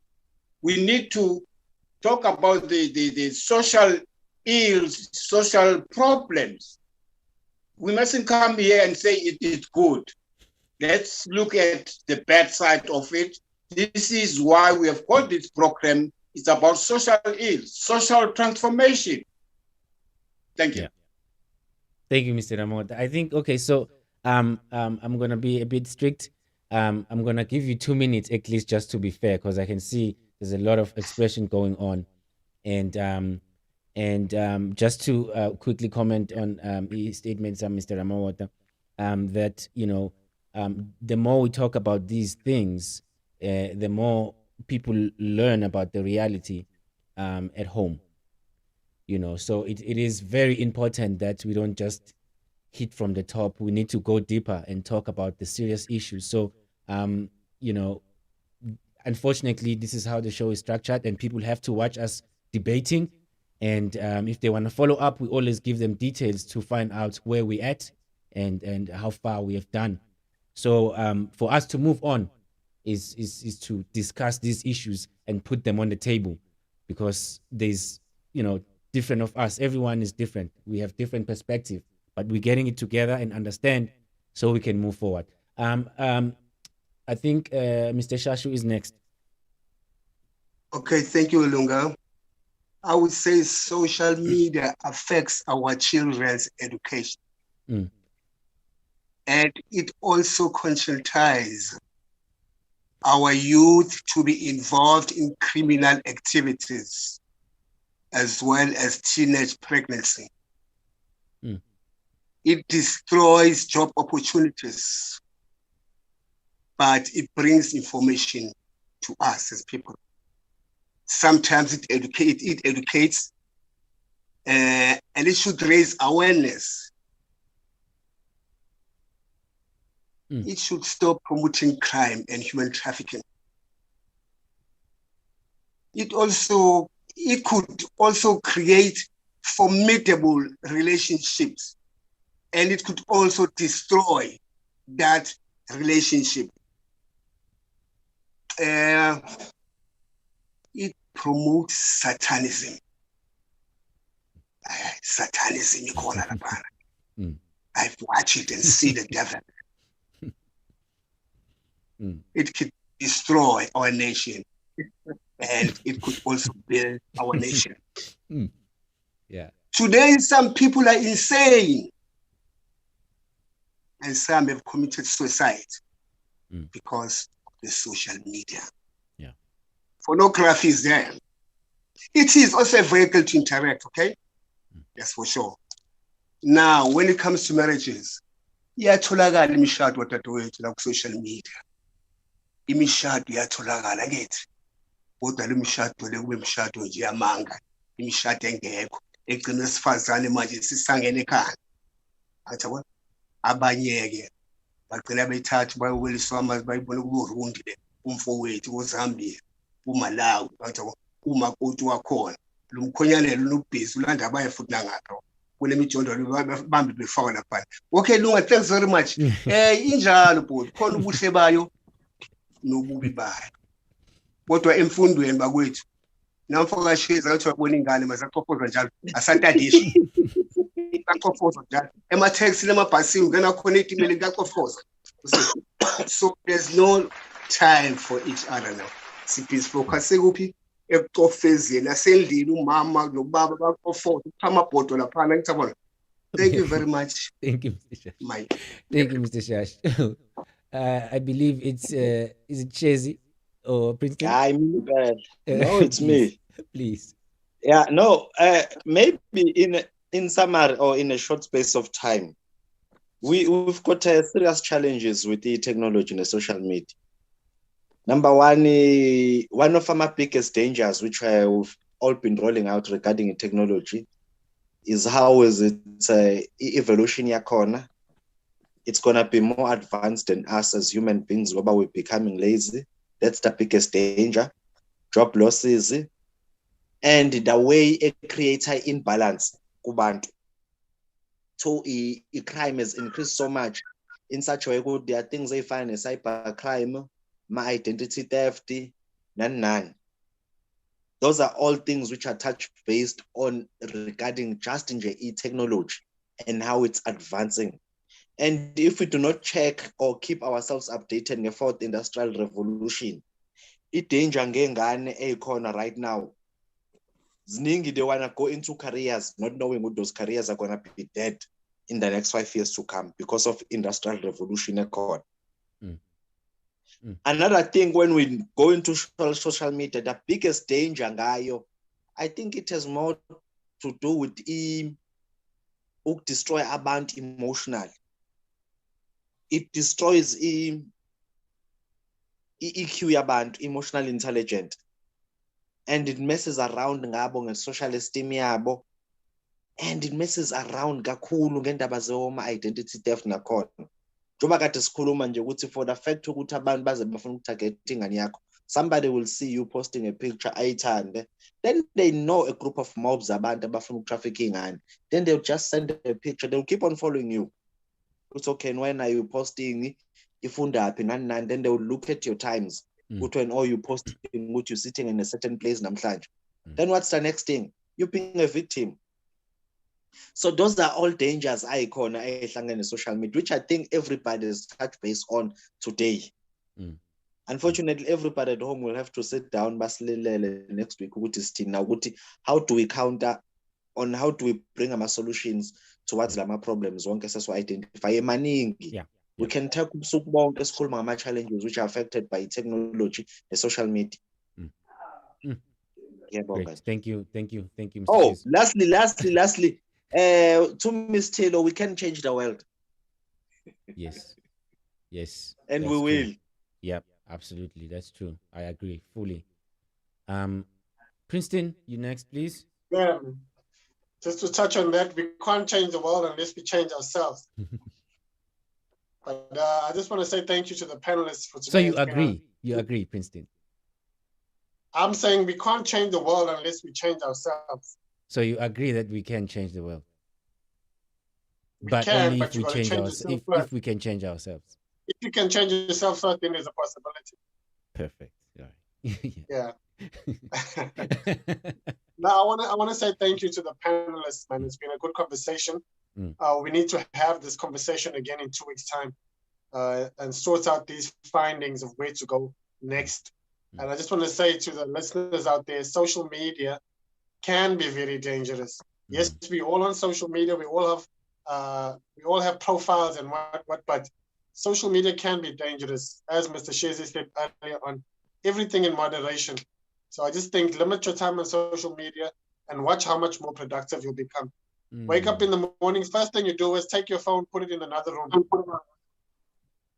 We need to talk about the social ills, social problems. We mustn't come here and say it is good. Let's look at the bad side of it. This is why we have got this program. It's about social ills, social transformation. Thank you. Yeah. Thank you, Mr. Ramot. I think, okay, so I'm going to be a bit strict. I'm going to give you 2 minutes at least, just to be fair, because I can see there's a lot of expression going on. And just to quickly comment on the statements of Mr. Ramawata, that, you know, the more we talk about these things, the more people learn about the reality at home. You know, so it is very important that we don't just hit from the top. We need to go deeper and talk about the serious issues. So, you know, unfortunately, this is how the show is structured, and people have to watch us debating. And if they want to follow up, we always give them details to find out where we're at and how far we have done. So for us to move on is to discuss these issues and put them on the table, because there's, you know, different of us. Everyone is different. We have different perspective, but we're getting it together and understand so we can move forward. I think Mr. Shashu is next. Okay, thank you, Lunga. I would say social media affects our children's education. And it also conscientizes our youth to be involved in criminal activities, as well as teenage pregnancy. It destroys job opportunities, but it brings information to us as people. Sometimes it educates, and it should raise awareness. It should stop promoting crime and human trafficking. It could also create formidable relationships, and it could also destroy that relationship. It promotes satanism. Satanism, you call it. I've watched it and see the devil. It could destroy our nation, and it could also build our nation. Yeah. Today, some people are insane, and some have committed suicide because of the social media. Yeah. Pornography is there. It is also a vehicle to interact, okay? That's for sure. Now, when it comes to marriages, iyatholakala imishado wadadewethu la ku-social media. Imishado iyatholakala kithi. Kodwa le mishado le kube imishado nje yamanga, imishado engekho, egcina esifazane manje sisangene ekhaya. Athi abanye-ke bagcina bethatha bayoweliswa amazi bayibona kuburundi le umfowethu kuZambia, kuMalawi, umakoti wakhona. Lo mkhonyane lunobhizi ulanda abaye futhi nangapha. Kule mijondolo bambi befaka lapha. Okay, Lunga, thanks very much. Injalo bhuti, khona ubuhle bayo nobubi bayo. Kodwa emfundweni bakwethu namfoka sheza athi wabona ingane mazaxofoza njalo asantadisha. Akaxofoza njalo. Ema-taxi lemabhasini ungena khona itimela akaxofoza. So there's no time for each other now. Siphi focus kuphi ekuxofezeni asendlini umama nobaba baxofoza amabhodo lapha ngicabona. Thank you very much, Thank you, Mr. Shash. Mike. Thank you, Mr. Shash. I believe it's is it Chezi or Princeton? I'm bad. No, it's please, me. please. Yeah, no, maybe in summary or in a short space of time, we've got serious challenges with the technology and the social media. Number one of our biggest dangers, which we've all been rolling out regarding technology, is how is it evolution yakona. It's gonna be more advanced than us as human beings, but we're becoming lazy. That's the biggest danger. Job losses, and the way it creates an imbalance kubantu. So crime has increased so much in such a way that there are things they find as cyber crime, my identity theft, none. Those are all things which are touch based on regarding just in the technology and how it's advancing. And if we do not check or keep ourselves updated in the fourth industrial revolution, it danger ngengane ekhona right now. Ziningi, they want to go into careers not knowing what those careers are going to be dead in the next 5 years to come because of industrial revolution occurred. Another thing, when we go into social media, the biggest danger ngayo, I think it has more to do with destroy abantu emotional. It destroys EQ yabantu, emotional intelligent, and it messes around ngabo nge-social esteem yabo, and it messes around kakhulu ngendaba zoma identity theft nakhona. Njoba kade sikhuluma nje ukuthi for the fact ukuthi abantu baze bafuna ukutarget ingane yakho, somebody will see you posting a picture ayithande, then they know a group of mobs abantu abafuna ukutraffic ingane, then they'll just send a picture, they'll keep on following you. It's okay, when are you posting ifundaphi nani, then they will look at your times. When you posting what you're sitting in a certain place namhlanje. Then what's the next thing? You're being a victim. So those are all dangers in social media, which I think everybody is touch base on today. Unfortunately, everybody at home will have to sit down next week. How do we counter on how do we bring our solutions towards the problems? One case to identify maningi. We can take some challenges which are affected by technology and social media. Yeah, great. Thank you, Mr. Oh, Chezi. lastly, to Ms. Taylor, we can change the world. Yes, and we will. True. Yep, absolutely, that's true. I agree fully. Princeton, you next, please. Yeah, just to touch on that, we can't change the world unless we change ourselves. But I just want to say thank you to the panelists for today. So you agree? You agree, Princeton? I'm saying we can't change the world unless we change ourselves. So you agree that we can change the world? But only if we change ourselves. If we can change ourselves. If you can change yourself first, then there's a possibility. Perfect. All right. Yeah. Now I want to say thank you to the panelists, man. It's been a good conversation. We need to have this conversation again in 2 weeks' time, and sort out these findings of where to go next. And I just want to say to the listeners out there, social media can be very dangerous. Yes, we all on social media. We all have profiles and what, but social media can be dangerous, as Mr. Shezi said earlier on. Everything in moderation. So I just think limit your time on social media and watch how much more productive you'll become. Wake up in the morning, first thing you do is take your phone, put it in another room.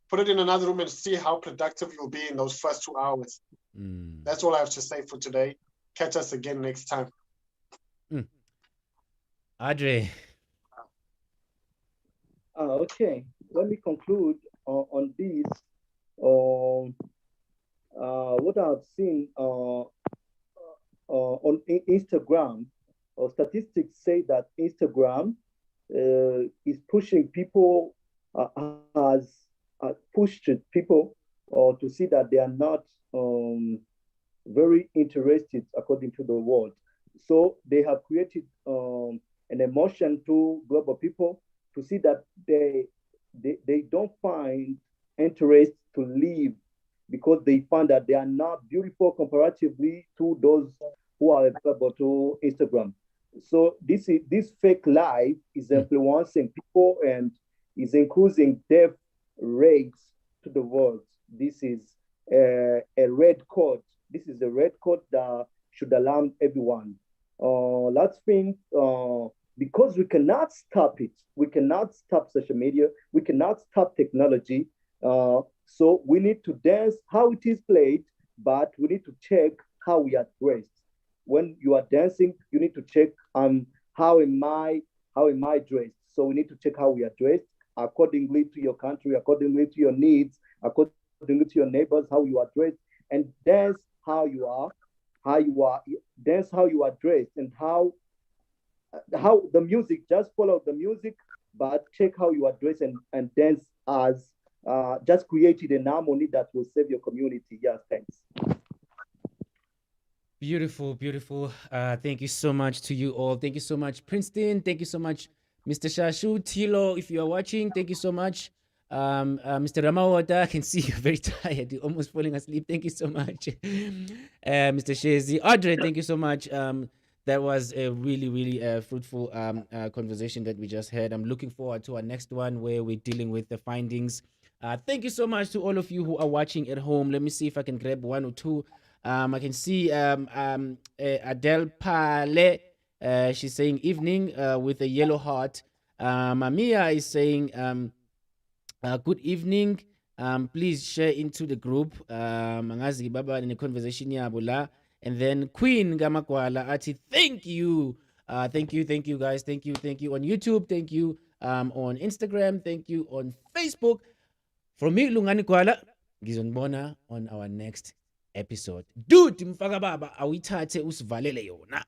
Put it in another room and see how productive you'll be in those first 2 hours. That's all I have to say for today. Catch us again next time. Adre. Okay, let me conclude on this. What I've seen on Instagram, statistics say that Instagram is pushing people, has pushed people to see that they are not very interested according to the world. So they have created an emotion to global people to see that they don't find interest to live because they find that they are not beautiful comparatively to those who are available to Instagram. So this fake life is influencing people and is increasing death rates to the world. This is a red code. This is a red code that should alarm everyone. Let's think, because we cannot stop it. We cannot stop social media. We cannot stop technology. So we need to dance how it is played, but we need to check how we are dressed. When you are dancing, you need to check how am I dressed. So we need to check how we are dressed accordingly to your country, accordingly to your needs, accordingly to your neighbors, how you are dressed, and dance how you are dance how you are dressed, and how the music, just follow the music, but check how you are dressed and dance as just created an harmony that will save your community. Yes, thanks. Beautiful, beautiful. Thank you so much to you all. Thank you so much, Princeton. Thank you so much, Mr. Shashu. Tilo, if you are watching, thank you so much. Mr. Ramawata, I can see you're very tired. You're almost falling asleep. Thank you so much. Mr. Shezi. Audrey, thank you so much. That was a really, really fruitful conversation that we just had. I'm looking forward to our next one where we're dealing with the findings. Thank you so much to all of you who are watching at home. Let me see if I can grab one or two. I can see Adele Pale. She's saying evening with a yellow heart. Mamia is saying good evening. Please share into the group. Mangazi baba in the conversation yabula. And then Queen Gwala Ati, thank you. Thank you guys. Thank you on YouTube. Thank you on Instagram. Thank you on Facebook. From me, Lungani Gwala, ngizonibona on our next episode. Dude, mfaka baba awithathe usivalele yona.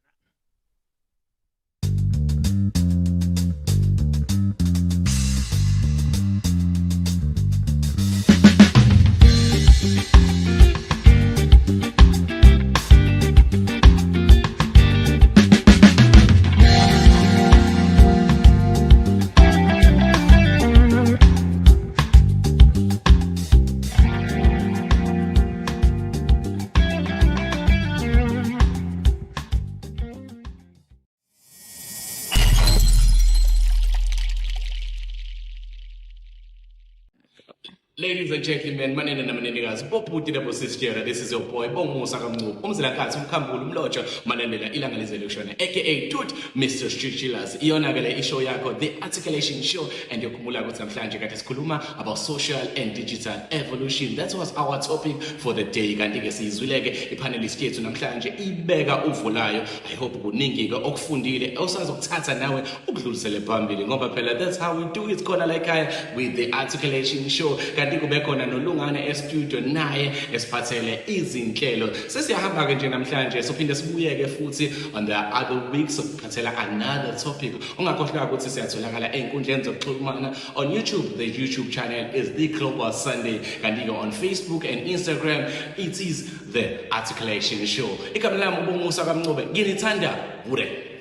Ladies and gentlemen, manene namanenikazi bobuti labo sisitshela. This is your boy Bongusa Kamncube umzilankazi umkhambula umlotsha malandela ilanga lizele kushona aka Tut Mr. Chichilas. Iyona ke le ishow yakho The Articulation Show, and yokhumbula ukuthi namhlanje kade sikhuluma about social and digital evolution. That was our topic for the day. Kanti ke sizwileke ipanelist yethu namhlanje ibeka uvulayo. I hope kuningi ke okufundile osazokuthatha nawe ukudlulisele phambili ngoba phela that's how we do it khona la ekhaya with The Articulation Show. Kanti kube khona noLungani e-studio naye esiphathele izinhlelo. Sesiyahamba ke nje namhlanje sophinde sibuyeke futhi on the other weeks sokuphathela another topic. Ungakhohlwa ukuthi siyatholakala einkundleni zokuxhumana. On YouTube, the YouTube channel is The Global Sunday. Kanti on Facebook and Instagram, it is The Articulation Show. Igama lami uBongusa Kamncube. Nginithanda.